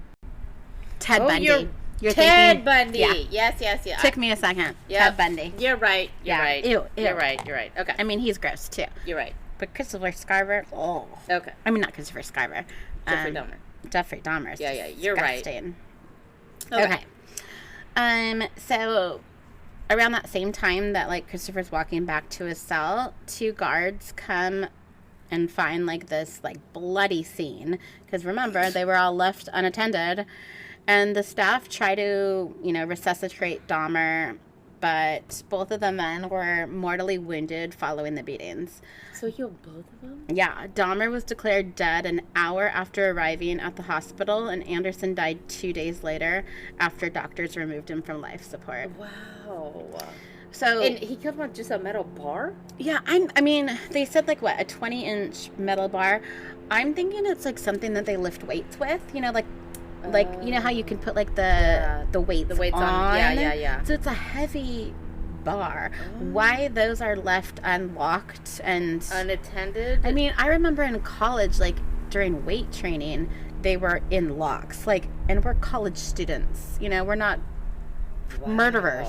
Speaker 1: Ted
Speaker 3: Oh,
Speaker 1: Bundy. You're
Speaker 3: Ted
Speaker 1: thinking...
Speaker 3: Bundy.
Speaker 1: Yeah.
Speaker 3: Yes.
Speaker 1: Took me a second.
Speaker 3: Yep.
Speaker 1: Ted Bundy.
Speaker 3: You're right. You're
Speaker 1: Yeah.
Speaker 3: right.
Speaker 1: Ew.
Speaker 3: You're right. Okay.
Speaker 1: I mean, he's gross, too.
Speaker 3: You're right.
Speaker 1: But Christopher Scarver... Oh.
Speaker 3: Okay.
Speaker 1: I mean, not Christopher Scarver.
Speaker 3: Jeffrey Dahmer.
Speaker 1: Jeffrey Dahmer.
Speaker 3: Yeah, you're right.
Speaker 1: Disgusting.
Speaker 3: Okay.
Speaker 1: So around that same time that, like, Christopher's walking back to his cell, 2 guards come and find, like, this, like, bloody scene. Because remember, they were all left unattended. And the staff try to, resuscitate Dahmer, but both of the men were mortally wounded following the beatings.
Speaker 3: So he killed both of them?
Speaker 1: Yeah, Dahmer was declared dead an hour after arriving at the hospital, and Anderson died 2 days later after doctors removed him from life support.
Speaker 3: Wow.
Speaker 1: So,
Speaker 3: And he killed him with just a metal bar?
Speaker 1: yeah, they said, like, what, a 20-inch metal bar? I'm thinking it's, like, something that they lift weights with, like, you know how you can put, like, the weights on?
Speaker 3: Yeah.
Speaker 1: So it's a heavy bar. Why those are left unlocked and
Speaker 3: unattended?
Speaker 1: I mean, I remember in college, like, during weight training, they were in locks, like, and we're college students, we're not murderers.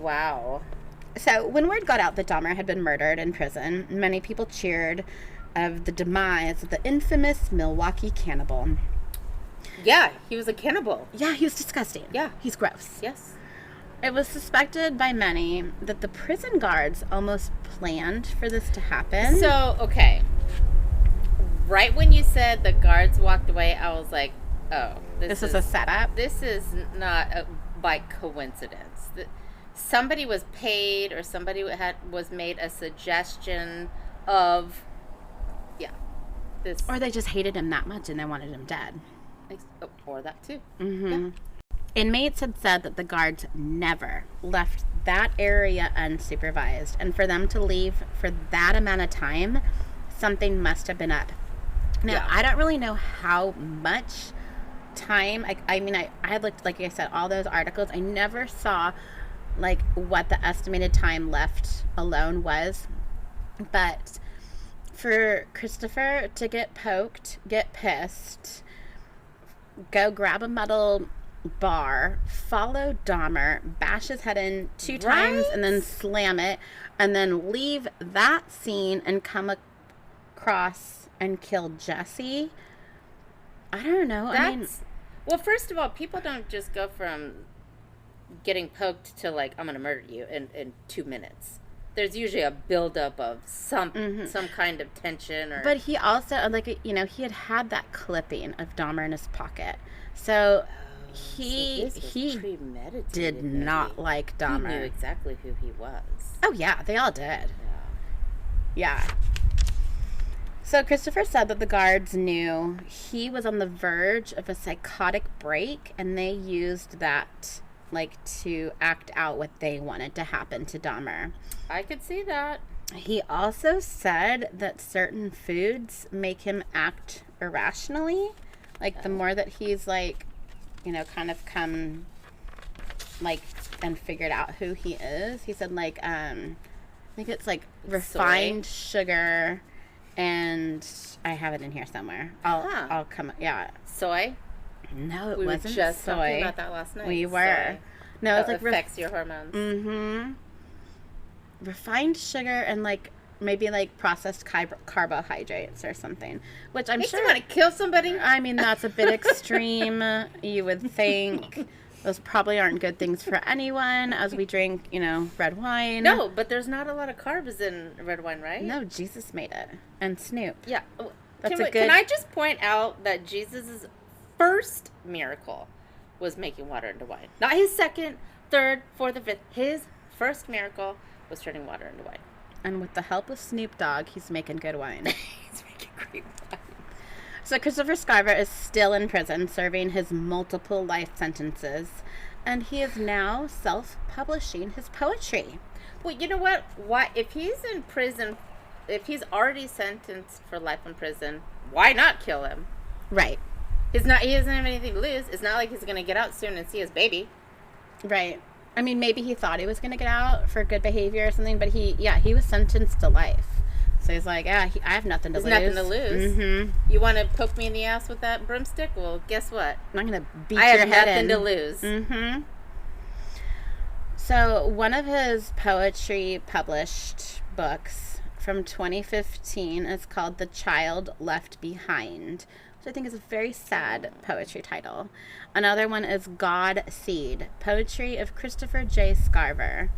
Speaker 3: Wow.
Speaker 1: So when word got out that Dahmer had been murdered in prison, many people cheered of the demise of the infamous Milwaukee cannibal.
Speaker 3: Yeah, he was a cannibal.
Speaker 1: Yeah, he was disgusting.
Speaker 3: Yeah.
Speaker 1: He's gross.
Speaker 3: Yes.
Speaker 1: It was suspected by many that the prison guards almost planned for this to happen.
Speaker 3: So, okay. Right when you said the guards walked away, I was like, oh.
Speaker 1: This is a setup?
Speaker 3: This is not by coincidence. Somebody was paid or somebody was made a suggestion of, this.
Speaker 1: Or they just hated him that much and they wanted him dead.
Speaker 3: Or that too.
Speaker 1: Mm-hmm.
Speaker 3: Yeah.
Speaker 1: Inmates had said that the guards never left that area unsupervised, and for them to leave for that amount of time, something must have been up. Now, I don't really know how much time. I had looked, like I said, all those articles. I never saw, like, what the estimated time left alone was, but for Christopher to get poked, get pissed, go grab a metal bar, follow Dahmer, bash his head in 2 times, and then slam it, and then leave that scene and come across and kill Jesse. I don't know.
Speaker 3: Well, first of all, people don't just go from getting poked to, like, I'm going to murder you in 2 minutes. There's usually a buildup of some kind of tension.
Speaker 1: But he also, like, he had that clipping of Dahmer in his pocket. So he did not like Dahmer.
Speaker 3: He knew exactly who he was.
Speaker 1: Oh, yeah, they all did. Yeah. So Christopher said that the guards knew he was on the verge of a psychotic break, and they used that, like, to act out what they wanted to happen to Dahmer.
Speaker 3: I could see that.
Speaker 1: He also said that certain foods make him act irrationally. Like, the more that he's, like, kind of come, like, and figured out who he is. He said, like, I think it's, like, refined sugar, and I have it in here somewhere. I'll come, yeah.
Speaker 3: Soy?
Speaker 1: No, it
Speaker 3: we
Speaker 1: wasn't
Speaker 3: were just
Speaker 1: soy.
Speaker 3: talking about that last night.
Speaker 1: We were.
Speaker 3: Soy.
Speaker 1: No, it's like
Speaker 3: affects your hormones.
Speaker 1: Mm-hmm. Refined sugar and, like, maybe, like, processed carbohydrates or something, which I'm sure.
Speaker 3: You want to kill somebody?
Speaker 1: I mean, that's a bit extreme. You would think those probably aren't good things for anyone as we drink, red wine.
Speaker 3: No, but there's not a lot of carbs in red wine, right?
Speaker 1: No, Jesus made it, and Snoop.
Speaker 3: Yeah,
Speaker 1: that's
Speaker 3: can I just point out that Jesus' first miracle was making water into wine, not his second, third, fourth, or fifth. His first miracle was turning water into wine.
Speaker 1: And with the help of Snoop Dogg, he's making good wine.
Speaker 3: He's making great wine.
Speaker 1: So Christopher Scarver is still in prison, serving his multiple life sentences, and he is now self-publishing his poetry.
Speaker 3: Well, you know what? Why, if he's in prison, if he's already sentenced for life in prison, why not kill him?
Speaker 1: Right.
Speaker 3: He doesn't have anything to lose. It's not like he's going to get out soon and see his baby.
Speaker 1: Right. I mean, maybe he thought he was going to get out for good behavior or something, but he was sentenced to life. So he's like, I have nothing to lose.
Speaker 3: There's nothing to lose.
Speaker 1: Mm-hmm.
Speaker 3: You want to poke me in the ass with that broomstick? Well, guess what?
Speaker 1: I'm not going to beat
Speaker 3: your head in. I have nothing to lose.
Speaker 1: Mm-hmm. So one of his poetry published books from 2015 is called The Child Left Behind, which I think is a very sad poetry title. Another one is God Seed, poetry of Christopher J. Scarver.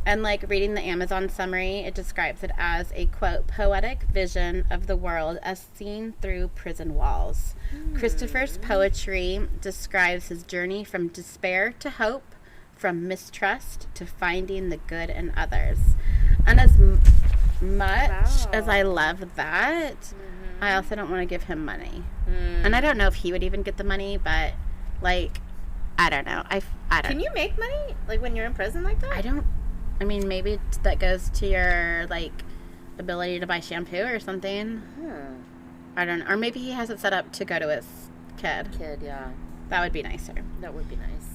Speaker 1: And like reading the Amazon summary, it describes it as a, quote, poetic vision of the world as seen through prison walls. Christopher's poetry describes his journey from despair to hope, from mistrust to finding the good in others. And as much as I love that, I also don't want to give him money. And I don't know if he would even get the money, but like, I don't know. I don't.
Speaker 3: Can you make money like when you're in prison like that?
Speaker 1: I mean, maybe that goes to your, like, ability to buy shampoo or something. I don't know. Or maybe he has it set up to go to his kid.
Speaker 3: Yeah.
Speaker 1: That would be nicer.
Speaker 3: That would be nice.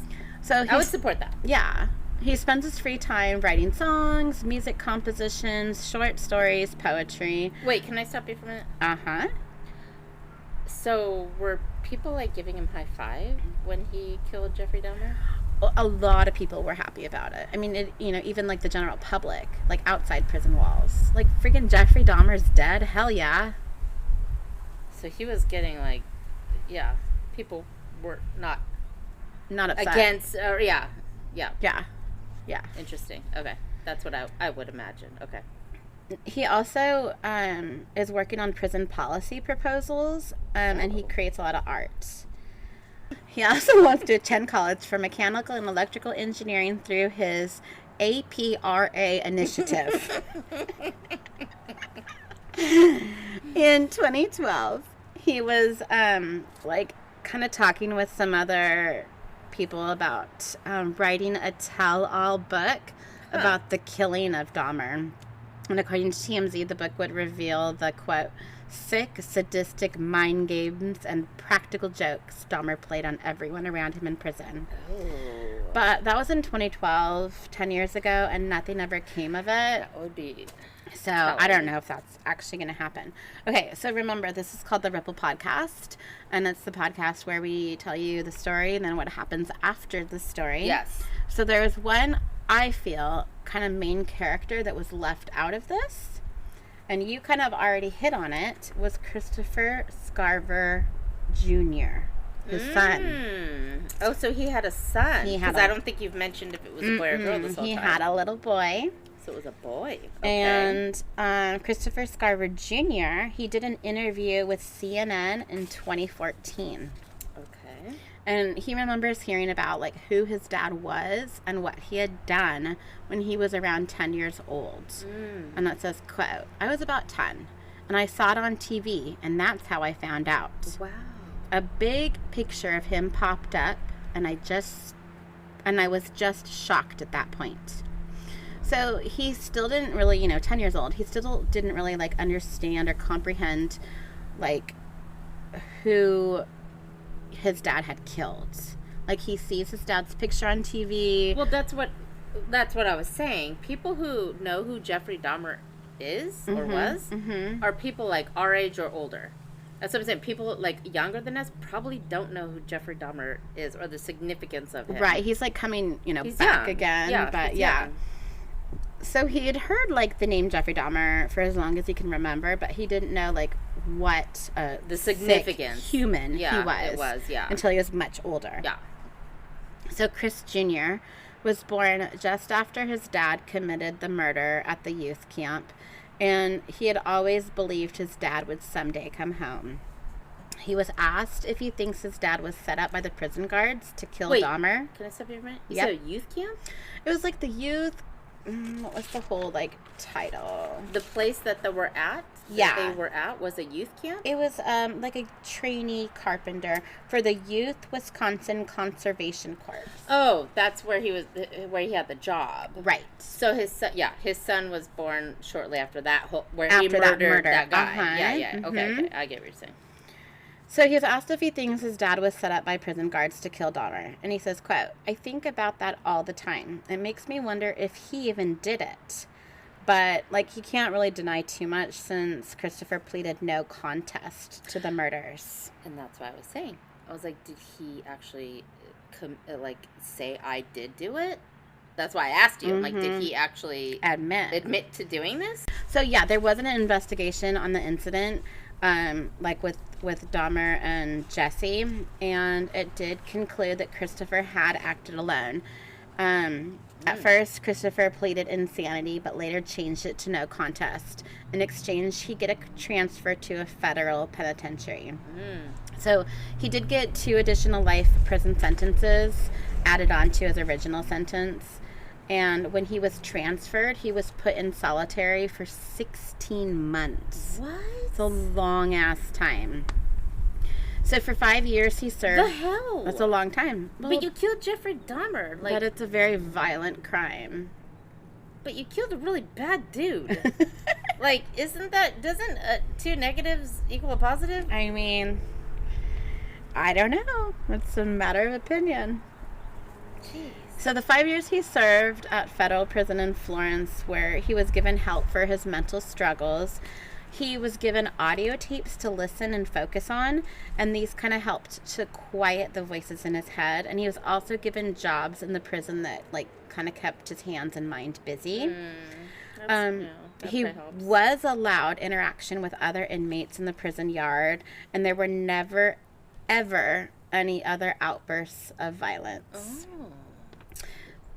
Speaker 1: So
Speaker 3: I would support that.
Speaker 1: Yeah. He spends his free time writing songs, music compositions, short stories, poetry.
Speaker 3: Wait, can I stop you for a minute?
Speaker 1: Uh-huh.
Speaker 3: So were people, like, giving him high five when he killed Jeffrey Dahmer?
Speaker 1: A lot of people were happy about it. I mean, even like the general public, like outside prison walls. Like freaking Jeffrey Dahmer's dead. Hell yeah.
Speaker 3: So he was getting like, yeah, people were not
Speaker 1: upset.
Speaker 3: against, yeah. Interesting. Okay, that's what I would imagine. Okay.
Speaker 1: He also is working on prison policy proposals, and he creates a lot of art. He also wants to attend college for mechanical and electrical engineering through his APRA initiative. In 2012, he was like kind of talking with some other people about writing a tell-all book about the killing of Dahmer. And according to TMZ, the book would reveal the, quote, sick, sadistic mind games and practical jokes Dahmer played on everyone around him in prison.
Speaker 3: Oh.
Speaker 1: But that was in 2012, 10 years ago, and nothing ever came of it.
Speaker 3: That would be...
Speaker 1: So I don't know if that's actually going to happen. Okay, so remember, this is called the Ripple Podcast, and it's the podcast where we tell you the story and then what happens after the story.
Speaker 3: Yes.
Speaker 1: So there was one, I feel, kind of main character that was left out of this. And you kind of already hit on it, was Christopher Scarver Jr., his son.
Speaker 3: Oh, so he had a son.
Speaker 1: Because
Speaker 3: I don't think you've mentioned if it was a boy or girl this whole time.
Speaker 1: He had a little boy.
Speaker 3: So it was a boy. Okay.
Speaker 1: And Christopher Scarver Jr., he did an interview with CNN in 2014.
Speaker 3: Okay.
Speaker 1: And he remembers hearing about, like, who his dad was and what he had done when he was around 10 years old. And that says, quote, I was about 10, and I saw it on TV, and that's how I found out.
Speaker 3: Wow.
Speaker 1: A big picture of him popped up, and I was just shocked at that point. So he still didn't really, 10 years old, he still didn't really, like, understand or comprehend, like, who his dad had killed. Like, he sees his dad's picture on TV.
Speaker 3: Well, that's what I was saying. People who know who Jeffrey Dahmer is or was are people like our age or older. That's what I'm saying. People like younger than us probably don't know who Jeffrey Dahmer is or the significance of him.
Speaker 1: Right. He's like coming,
Speaker 3: He's
Speaker 1: back
Speaker 3: young.
Speaker 1: again.
Speaker 3: Yeah,
Speaker 1: but
Speaker 3: he's
Speaker 1: yeah.
Speaker 3: young.
Speaker 1: So he had heard like the name Jeffrey Dahmer for as long as he can remember, but he didn't know like what
Speaker 3: the significance
Speaker 1: sick human he was.
Speaker 3: It was, yeah.
Speaker 1: Until he was much older.
Speaker 3: Yeah.
Speaker 1: So Chris Jr. was born just after his dad committed the murder at the youth camp, and he had always believed his dad would someday come home. He was asked if he thinks his dad was set up by the prison guards to kill Dahmer.
Speaker 3: Can I stop you for a minute? You
Speaker 1: Yep.
Speaker 3: said a youth camp?
Speaker 1: It was like the youth... what was the whole, like, title?
Speaker 3: The place that they were at?
Speaker 1: Yeah.
Speaker 3: That they were at was a youth camp?
Speaker 1: It was, like a trainee carpenter for the Youth Wisconsin Conservation Corps.
Speaker 3: Oh, that's where he had the job.
Speaker 1: Right.
Speaker 3: So his son was born shortly after that, where
Speaker 1: After
Speaker 3: he
Speaker 1: that
Speaker 3: murdered
Speaker 1: murder.
Speaker 3: that guy.
Speaker 1: Uh-huh.
Speaker 3: Yeah.
Speaker 1: Mhm.
Speaker 3: Okay, I get what you're saying.
Speaker 1: So he was asked if he thinks his dad was set up by prison guards to kill Dahmer. And he says, quote, I think about that all the time. It makes me wonder if he even did it. But, like, he can't really deny too much since Christopher pleaded no contest to the murders.
Speaker 3: And that's what I was saying. I was like, did he actually, say I did do it? That's why I asked you. Like, did he actually admit to doing this?
Speaker 1: So, yeah, there wasn't an investigation on the incident, like with with Dahmer and Jesse, and it did conclude that Christopher had acted alone. At first, Christopher pleaded insanity, but later changed it to no contest. In exchange, he get a transfer to a federal penitentiary. So he did get 2 additional life prison sentences added on to his original sentence. And when he was transferred, he was put in solitary for 16 months.
Speaker 3: What?
Speaker 1: It's a long-ass time. So for 5 years he served.
Speaker 3: The hell?
Speaker 1: That's a long time.
Speaker 3: But you killed Jeffrey Dahmer. Like,
Speaker 1: but it's a very violent crime.
Speaker 3: but you killed a really bad dude. Like, doesn't 2 negatives equal a positive?
Speaker 1: I mean, I don't know. It's a matter of opinion.
Speaker 3: Jeez.
Speaker 1: So the 5 years he served at federal prison in Florence, where he was given help for his mental struggles. He was given audio tapes to listen and focus on, and these kind of helped to quiet the voices in his head. And he was also given jobs in the prison that, like, kind of kept his hands and mind busy. He was allowed interaction with other inmates in the prison yard, and there were never, ever any other outbursts of violence.
Speaker 3: Oh.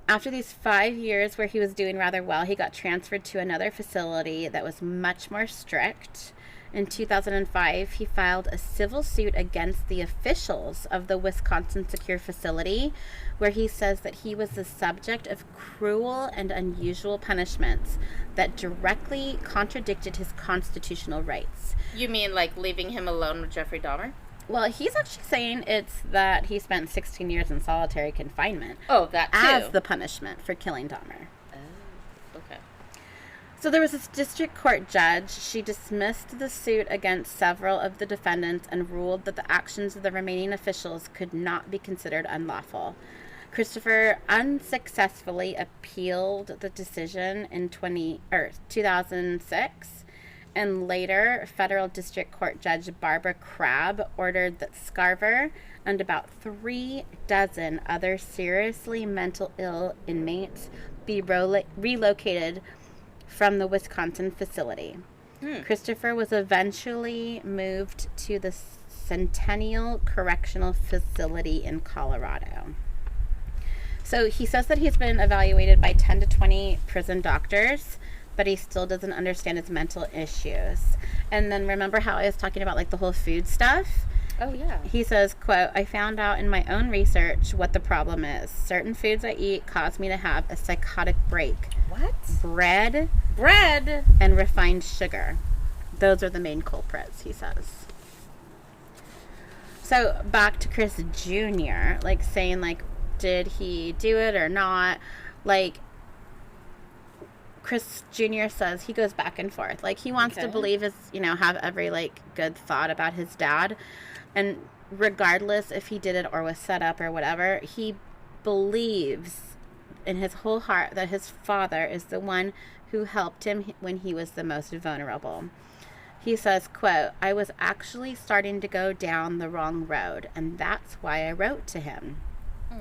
Speaker 1: After these 5 years where he was doing rather well, he got transferred to another facility that was much more strict. In 2005, he filed a civil suit against the officials of the Wisconsin Secure Facility, where he says that he was the subject of cruel and unusual punishments that directly contradicted his constitutional rights.
Speaker 3: You mean like leaving him alone with Jeffrey Dahmer?
Speaker 1: Well, he's actually saying it's that he spent 16 years in solitary confinement.
Speaker 3: Oh, that too.
Speaker 1: As the punishment for killing Dahmer.
Speaker 3: Oh, okay.
Speaker 1: So there was this district court judge. She dismissed the suit against several of the defendants and ruled that the actions of the remaining officials could not be considered unlawful. Christopher unsuccessfully appealed the decision in 2006. And later, federal district court judge Barbara Crabb ordered that Scarver and about 36 other seriously mental ill inmates be relocated from the Wisconsin facility. Christopher was eventually moved to the Centennial Correctional Facility in Colorado. So he says that he's been evaluated by 10 to 20 prison doctors, but he still doesn't understand his mental issues. And then remember how I was talking about, like, the whole food stuff?
Speaker 3: Oh, yeah.
Speaker 1: He says, quote, "I found out in my own research what the problem is. Certain foods I eat cause me to have a psychotic break.
Speaker 3: What?
Speaker 1: Bread and refined sugar. Those are the main culprits," he says. So back to Chris Jr., like, saying, like, did he do it or not? Like, Chris Jr. says he goes back and forth. Like, he wants to believe his, have every, like, good thought about his dad. And regardless if he did it or was set up or whatever, he believes in his whole heart that his father is the one who helped him when he was the most vulnerable. He says, quote, "I was actually starting to go down the wrong road, and that's why I wrote to him.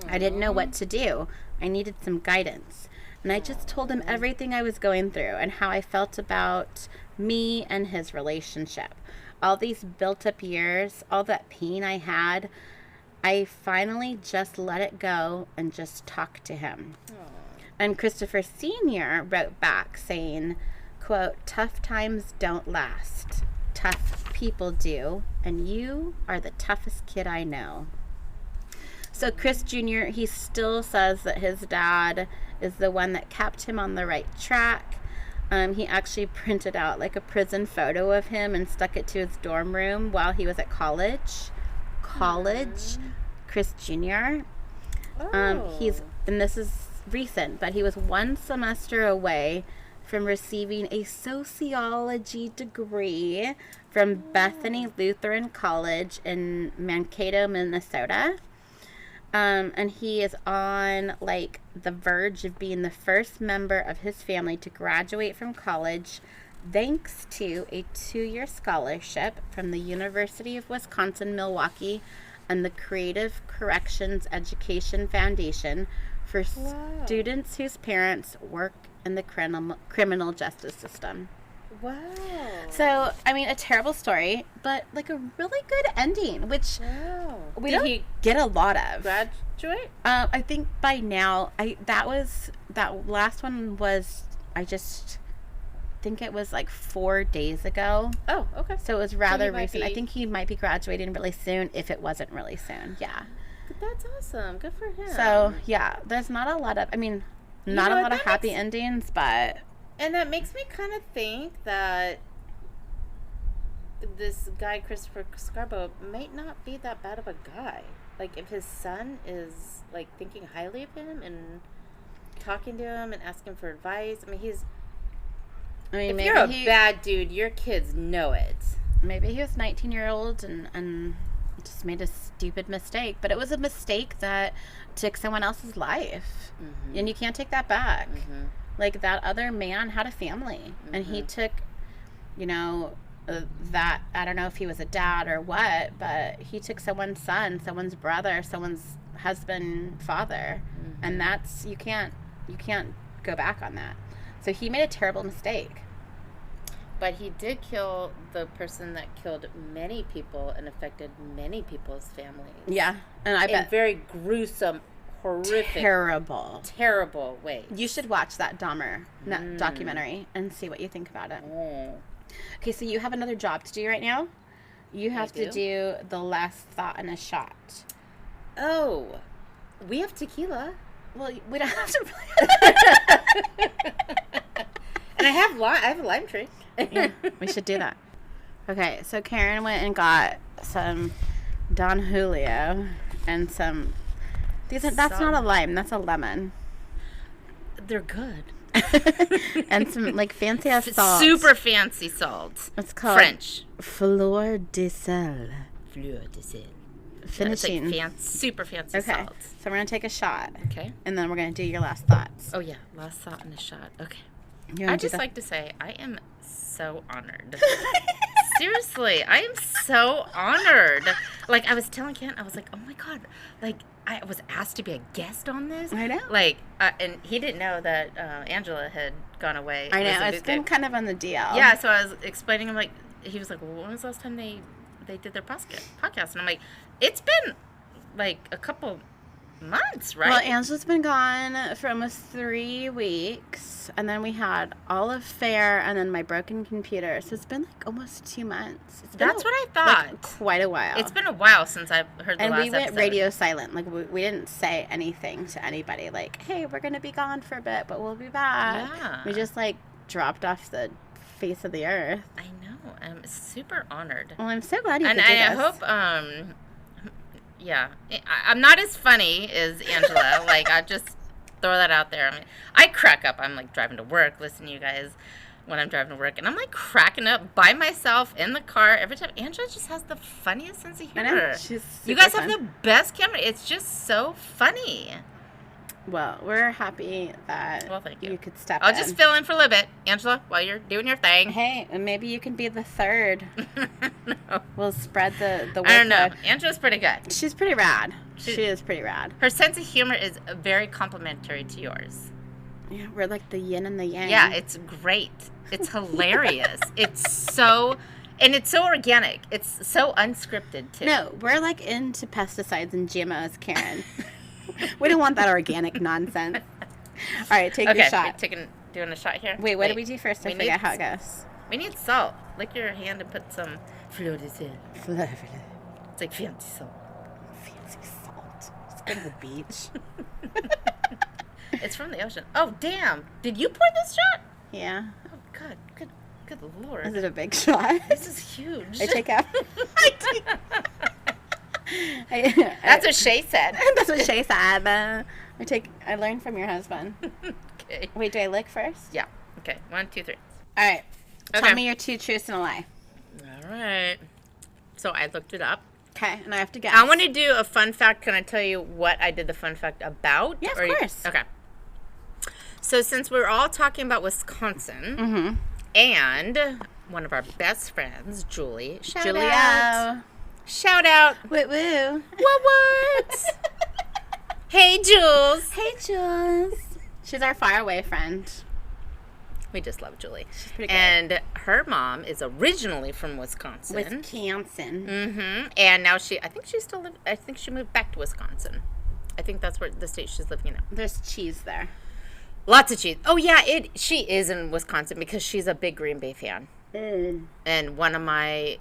Speaker 1: I didn't know what to do. I needed some guidance. And I just told him everything I was going through and how I felt about me and his relationship. All these built up years, all that pain I had, I finally just let it go and just talked to him." And Christopher Sr. wrote back saying, quote, "Tough times don't last. Tough people do. And you are the toughest kid I know." So Chris Jr., he still says that his dad is the one that kept him on the right track. He actually printed out, like, a prison photo of him and stuck it to his dorm room while he was at college. Chris Jr. And this is recent, but he was 1 semester away from receiving a sociology degree from Bethany Lutheran College in Mankato, Minnesota. And he is on, like, the verge of being the first member of his family to graduate from college thanks to a 2-year scholarship from the University of Wisconsin-Milwaukee and the Creative Corrections Education Foundation for students whose parents work in the criminal justice system.
Speaker 3: Wow.
Speaker 1: So, I mean, a terrible story, but like a really good ending, which we
Speaker 3: Did
Speaker 1: don't
Speaker 3: he
Speaker 1: get a lot of.
Speaker 3: graduate?
Speaker 1: I think by now, that last one was, I just think it was like 4 days ago.
Speaker 3: Oh, okay.
Speaker 1: So it was rather
Speaker 3: might
Speaker 1: recent. I
Speaker 3: be-
Speaker 1: think he might be graduating really soon if it wasn't really soon. Yeah.
Speaker 3: That's awesome. Good for him.
Speaker 1: So, yeah, there's not a lot of, I mean, not
Speaker 3: know
Speaker 1: a
Speaker 3: what,
Speaker 1: lot of
Speaker 3: that
Speaker 1: happy
Speaker 3: makes-
Speaker 1: endings, but
Speaker 3: And that makes me kind of think that this guy, Christopher Scarver, might not be that bad of a guy. Like, if his son is, like, thinking highly of him and talking to him and asking for advice. I mean, if
Speaker 1: maybe
Speaker 3: you're a bad dude, your kids know it.
Speaker 1: maybe he was 19-year-old and just made a stupid mistake. But it was a mistake that took someone else's life.
Speaker 3: Mm-hmm.
Speaker 1: And you can't take that back.
Speaker 3: Mm-hmm.
Speaker 1: Like, that other man had a family. And he took, that, I don't know if he was a dad or what, but he took someone's son, someone's brother, someone's husband, father.
Speaker 3: Mm-hmm.
Speaker 1: And that's, you can't go back on that. So he made a terrible mistake.
Speaker 3: But he did kill the person that killed many people and affected many people's families.
Speaker 1: Yeah. And I
Speaker 3: In
Speaker 1: bet
Speaker 3: very gruesome, horrific,
Speaker 1: terrible.
Speaker 3: terrible ways.
Speaker 1: You should watch that Dahmer documentary and see what you think about it.
Speaker 3: Oh.
Speaker 1: Okay, so you have another job to do right now. You have to
Speaker 3: do?
Speaker 1: do the last thought in a shot.
Speaker 3: Oh, we have tequila.
Speaker 1: Well, we don't have to.
Speaker 3: And I have a lime tree.
Speaker 1: Yeah, we should do that. Okay, so Karen went and got some Don Julio and some. That's not a lime. That's a lemon.
Speaker 3: They're good.
Speaker 1: And some like fancy ass salt.
Speaker 3: Super fancy salt.
Speaker 1: It's called
Speaker 3: French.
Speaker 1: Fleur de sel.
Speaker 3: Fleur de sel.
Speaker 1: Finishing.
Speaker 3: It's like super fancy
Speaker 1: Okay,
Speaker 3: salt.
Speaker 1: so we're gonna take a shot,
Speaker 3: Okay.
Speaker 1: and then we're gonna do your last thoughts.
Speaker 3: Oh yeah, last thought in a shot. Okay.
Speaker 1: You wanna
Speaker 3: I'd
Speaker 1: do
Speaker 3: just
Speaker 1: the-
Speaker 3: like to say I am so honored. Seriously, I am so honored. Like, I was telling Kent, I was like, oh my God, like, I was asked to be a guest on this.
Speaker 1: I know.
Speaker 3: Like, and he didn't know that Angela had gone away.
Speaker 1: I know,
Speaker 3: Elizabeth
Speaker 1: it's been
Speaker 3: did.
Speaker 1: kind of on the DL.
Speaker 3: Yeah, so I was explaining him, like, he was like, well, when was the last time they did their podcast? And I'm like, it's been, like, a couple months, right?
Speaker 1: Well, Angela's been gone for almost 3 weeks, and then we had Olive Fair, and then my broken computer. So it's been like almost 2 months. It's been
Speaker 3: That's what I thought.
Speaker 1: like, quite a while.
Speaker 3: It's been a while since I've heard the
Speaker 1: and
Speaker 3: last
Speaker 1: we went
Speaker 3: episode.
Speaker 1: radio silent. Like we didn't say anything to anybody. Like, hey, we're gonna be gone for a bit, but we'll be back.
Speaker 3: Yeah.
Speaker 1: We just like dropped off the face of the earth.
Speaker 3: I know. I'm super honored.
Speaker 1: Well, I'm so glad you
Speaker 3: And
Speaker 1: could do
Speaker 3: I
Speaker 1: this.
Speaker 3: hope, yeah. I'm not as funny as Angela. Like, I just throw that out there. I mean, I crack up. I'm, like, driving to work, listening to you guys when I'm driving to work. And I'm, like, cracking up by myself in the car every time. Angela just has the funniest sense of
Speaker 1: I
Speaker 3: humor.
Speaker 1: know. She's
Speaker 3: You
Speaker 1: super
Speaker 3: guys
Speaker 1: fun.
Speaker 3: have the best camera. It's just so funny.
Speaker 1: Well, we're happy that
Speaker 3: Well, thank you.
Speaker 1: could step
Speaker 3: I'll
Speaker 1: in.
Speaker 3: just fill in for a little bit, Angela, while you're doing your thing.
Speaker 1: Hey, and maybe you can be the third.
Speaker 3: No.
Speaker 1: We'll spread the workload.
Speaker 3: I don't know. Angela's pretty good.
Speaker 1: She's pretty rad.
Speaker 3: She-
Speaker 1: She is pretty rad.
Speaker 3: Her sense of humor is very complimentary to yours.
Speaker 1: Yeah, we're like the yin and the yang.
Speaker 3: Yeah, it's great. It's hilarious. It's so organic. It's so unscripted too.
Speaker 1: No, we're like into pesticides and GMOs, Karen. We don't want that organic nonsense. All right, take your shot.
Speaker 3: Doing a shot here.
Speaker 1: Wait, what do we do first? I
Speaker 3: we
Speaker 1: forget
Speaker 3: need-
Speaker 1: how it goes.
Speaker 3: We need salt. Lick your hand and put some fleur de sel.
Speaker 1: Fancy
Speaker 3: It's like fancy salt.
Speaker 1: salt. Let's go to the beach.
Speaker 3: It's from the ocean. Oh damn! Did you pour this shot?
Speaker 1: Yeah.
Speaker 3: Oh god, good lord.
Speaker 1: Is it a big shot?
Speaker 3: This is huge.
Speaker 1: I take out.
Speaker 3: That's what Shay said.
Speaker 1: That's what Shay said. I learned from your husband.
Speaker 3: Okay.
Speaker 1: Wait, do I lick first?
Speaker 3: Yeah. Okay. 1, 2, 3.
Speaker 1: All right.
Speaker 3: Okay.
Speaker 1: Tell me your 2 truths and a lie.
Speaker 3: All right. So I looked it up.
Speaker 1: Okay, and I have to guess.
Speaker 3: I want to do a fun fact. Can I tell you what I did the fun fact about?
Speaker 1: Yeah, of
Speaker 3: Or
Speaker 1: course.
Speaker 3: Okay. So since we're all talking about Wisconsin, and one of our best friends, Julie, shout out.
Speaker 1: Woo woo.
Speaker 3: What? Hey, Jules.
Speaker 1: Hey, Jules. She's our faraway friend.
Speaker 3: We just love Julie.
Speaker 1: She's pretty good.
Speaker 3: And her mom is originally from Wisconsin.
Speaker 1: Wisconsin.
Speaker 3: Mm-hmm. And now I think she moved back to Wisconsin. I think that's where the state she's living in now.
Speaker 1: There's cheese there.
Speaker 3: Lots of cheese. Oh, yeah, she is in Wisconsin because she's a big Green Bay fan.
Speaker 1: Mm.
Speaker 3: And one of my,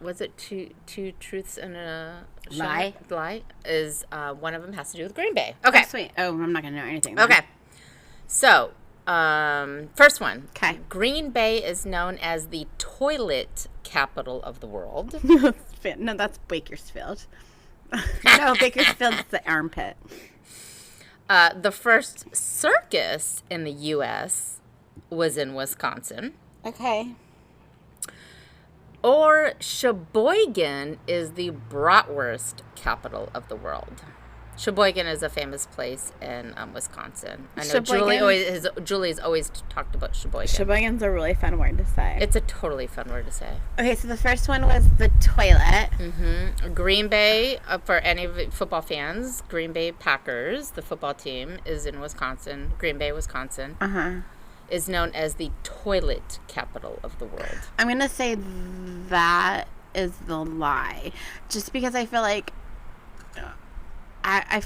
Speaker 3: was it two truths and a
Speaker 1: lie?
Speaker 3: Lie is one of them has to do with Green Bay. Okay.
Speaker 1: Oh, sweet. Oh, I'm not going to know anything then.
Speaker 3: Okay. So, first one.
Speaker 1: Okay.
Speaker 3: Green Bay is known as the toilet capital of the world.
Speaker 1: No, that's Bakersfield. No, Bakersfield's the armpit.
Speaker 3: The first circus in the U.S. was in Wisconsin.
Speaker 1: Okay.
Speaker 3: Or Sheboygan is the bratwurst capital of the world. Sheboygan is a famous place in Wisconsin. I know Julie's always talked about Sheboygan.
Speaker 1: Sheboygan's a really fun word to say.
Speaker 3: It's a totally fun word to say.
Speaker 1: Okay, so the first one was the toilet.
Speaker 3: Mm-hmm. Green Bay, for any football fans, Green Bay Packers, the football team, is in Wisconsin. Green Bay, Wisconsin.
Speaker 1: Uh-huh. Is
Speaker 3: known as the toilet capital of the world.
Speaker 1: I'm going to say that is the lie. Just because I feel like, I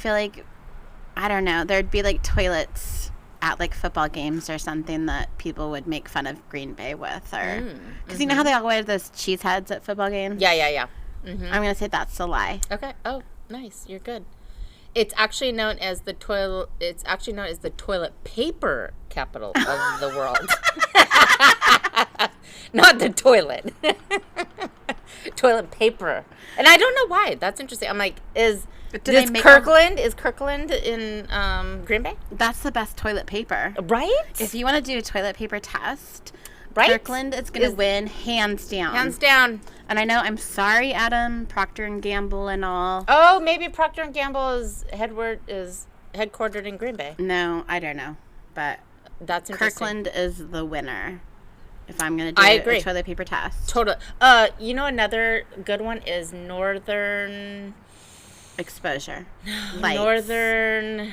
Speaker 1: don't know, there'd be like toilets at like football games or something that people would make fun of Green Bay with. Or because you know how they all wear those cheese heads at football games?
Speaker 3: Yeah. Mm-hmm.
Speaker 1: I'm going to say that's the lie.
Speaker 3: Okay. Oh, nice. You're good. It's actually known as the toilet paper capital of the world. Not the toilet. Toilet paper. And I don't know why. That's interesting. I'm like, is Kirkland in Green Bay?
Speaker 1: That's the best toilet paper.
Speaker 3: Right?
Speaker 1: If you want to do a toilet paper test,
Speaker 3: right?
Speaker 1: Kirkland is going to win hands down.
Speaker 3: Hands down. And
Speaker 1: I know, I'm sorry, Adam, Procter & Gamble and all.
Speaker 3: Oh, maybe Procter & Gamble is headquartered in Green Bay.
Speaker 1: No, I don't know. But
Speaker 3: that's interesting.
Speaker 1: Kirkland is the winner. If I'm going to do a toilet paper test.
Speaker 3: Totally. You know, another good one is Northern
Speaker 1: Exposure.
Speaker 3: Lights. Northern.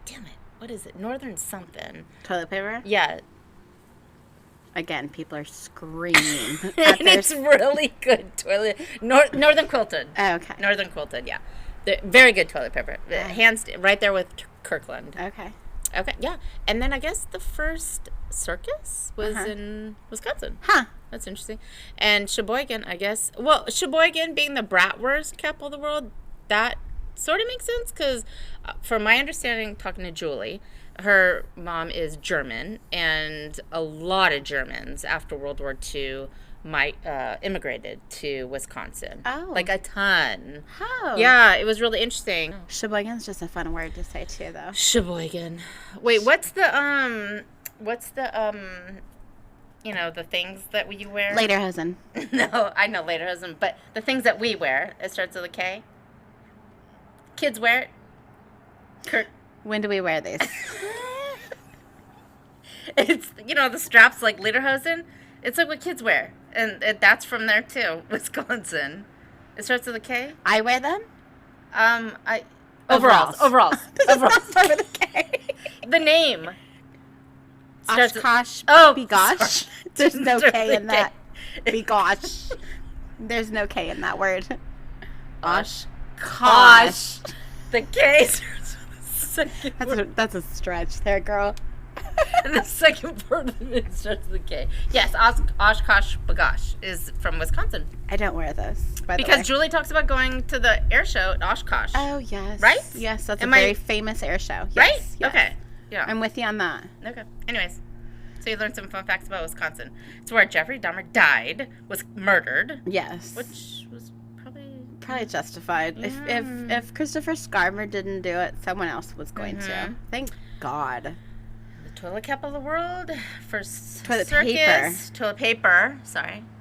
Speaker 3: Damn it. What is it? Northern something.
Speaker 1: Toilet paper?
Speaker 3: Yeah.
Speaker 1: Again, people are screaming.
Speaker 3: And it's really good toilet. Northern Quilted.
Speaker 1: Oh, okay.
Speaker 3: Northern Quilted, yeah. Very good toilet paper. Hands right there with Kirkland.
Speaker 1: Okay.
Speaker 3: Okay, yeah. And then I guess the first circus was in Wisconsin.
Speaker 1: Huh.
Speaker 3: That's interesting. And Sheboygan, I guess. Well, Sheboygan being the bratwurst capital of the world, that sort of makes sense because from my understanding, talking to Julie, her mom is German, and a lot of Germans after World War II immigrated to Wisconsin.
Speaker 1: Oh.
Speaker 3: Like a ton.
Speaker 1: Oh.
Speaker 3: Yeah, it was really interesting.
Speaker 1: Sheboygan's just a fun word to say too, though.
Speaker 3: Sheboygan. Wait, what's the the things that we wear?
Speaker 1: Lederhosen.
Speaker 3: No, I know lederhosen, but the things that we wear, it starts with a K. Kids wear it.
Speaker 1: When do we wear these?
Speaker 3: It's, the straps like lederhosen. It's like what kids wear. And that's from there too, Wisconsin. It starts with a K.
Speaker 1: I wear them?
Speaker 3: Overalls. Overalls.
Speaker 1: Start with a K.
Speaker 3: The name.
Speaker 1: Oshkosh. Begosh.
Speaker 3: Sorry.
Speaker 1: There's no K in that. Begosh. There's no K in that word. Oshkosh.
Speaker 3: The K starts with the second word.
Speaker 1: That's a stretch there, girl.
Speaker 3: And the second part of it starts with a K. Yes, Oshkosh Bagosh is from Wisconsin.
Speaker 1: I don't wear those, by the way.
Speaker 3: Because Julie talks about going to the air show at Oshkosh.
Speaker 1: Oh, yes.
Speaker 3: Right?
Speaker 1: Yes, that's a very famous air show. Yes,
Speaker 3: right?
Speaker 1: Yes.
Speaker 3: Okay. Yeah.
Speaker 1: I'm with you on that.
Speaker 3: Okay. Anyways, so you learned some fun facts about Wisconsin. It's where Jeffrey Dahmer died, was murdered.
Speaker 1: Yes.
Speaker 3: Which was
Speaker 1: probably justified.
Speaker 3: Yeah.
Speaker 1: If Christopher Scarver didn't do it, someone else was going to. Thank God.
Speaker 3: Toilet capital of the world, first
Speaker 1: toilet paper,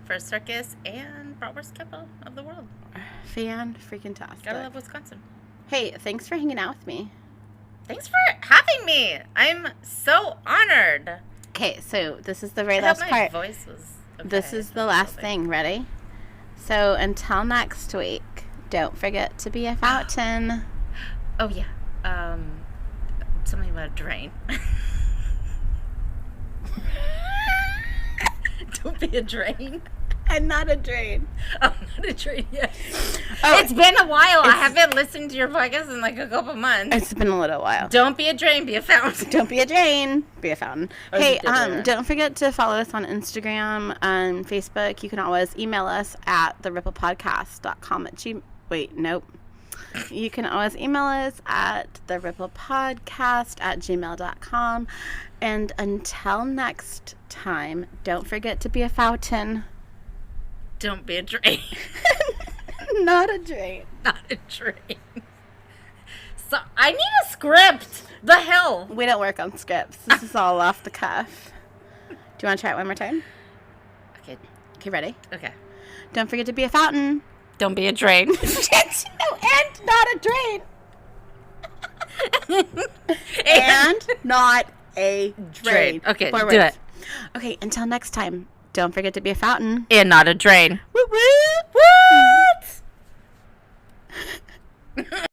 Speaker 1: first circus, and bratwurst capital of the world. Fan-freaking-tastic.
Speaker 3: Gotta love Wisconsin.
Speaker 1: Hey, thanks for hanging out with me.
Speaker 3: Thanks for having me. I'm so honored.
Speaker 1: Okay, so this is the very last part.
Speaker 3: My voice was okay.
Speaker 1: This is the last thing. Ready? So until next week, don't forget to be a fountain.
Speaker 3: Oh, yeah. Something about a drain. Don't be a drain.
Speaker 1: And not a drain.
Speaker 3: I'm not a drain yet.
Speaker 1: Oh,
Speaker 3: It's been a while. I haven't listened to your podcast in like a couple months.
Speaker 1: It's been a little while.
Speaker 3: Don't be a drain, be a fountain.
Speaker 1: Don't be a drain, be a fountain.
Speaker 3: Or
Speaker 1: Hey,
Speaker 3: the dinner.
Speaker 1: don't forget to follow us on Instagram and Facebook. You can always email us at theripplepodcast.com Wait, nope. You can always email us at theripplepodcast@gmail.com. And until next time, don't forget to be a fountain.
Speaker 3: Don't be a drain.
Speaker 1: Not a drain.
Speaker 3: Not a drain. So I need a script. The hell?
Speaker 1: We don't work on scripts. This is all off the cuff. Do you want to try it one more time?
Speaker 3: Okay.
Speaker 1: Okay, ready?
Speaker 3: Okay.
Speaker 1: Don't forget to be a fountain.
Speaker 3: Don't be a drain.
Speaker 1: No, and not a drain. And not a drain.
Speaker 3: Okay,
Speaker 1: Forward.
Speaker 3: do it.
Speaker 1: Okay, until next time, don't forget to be a fountain.
Speaker 3: And not a drain.
Speaker 1: Woo woo!
Speaker 3: What?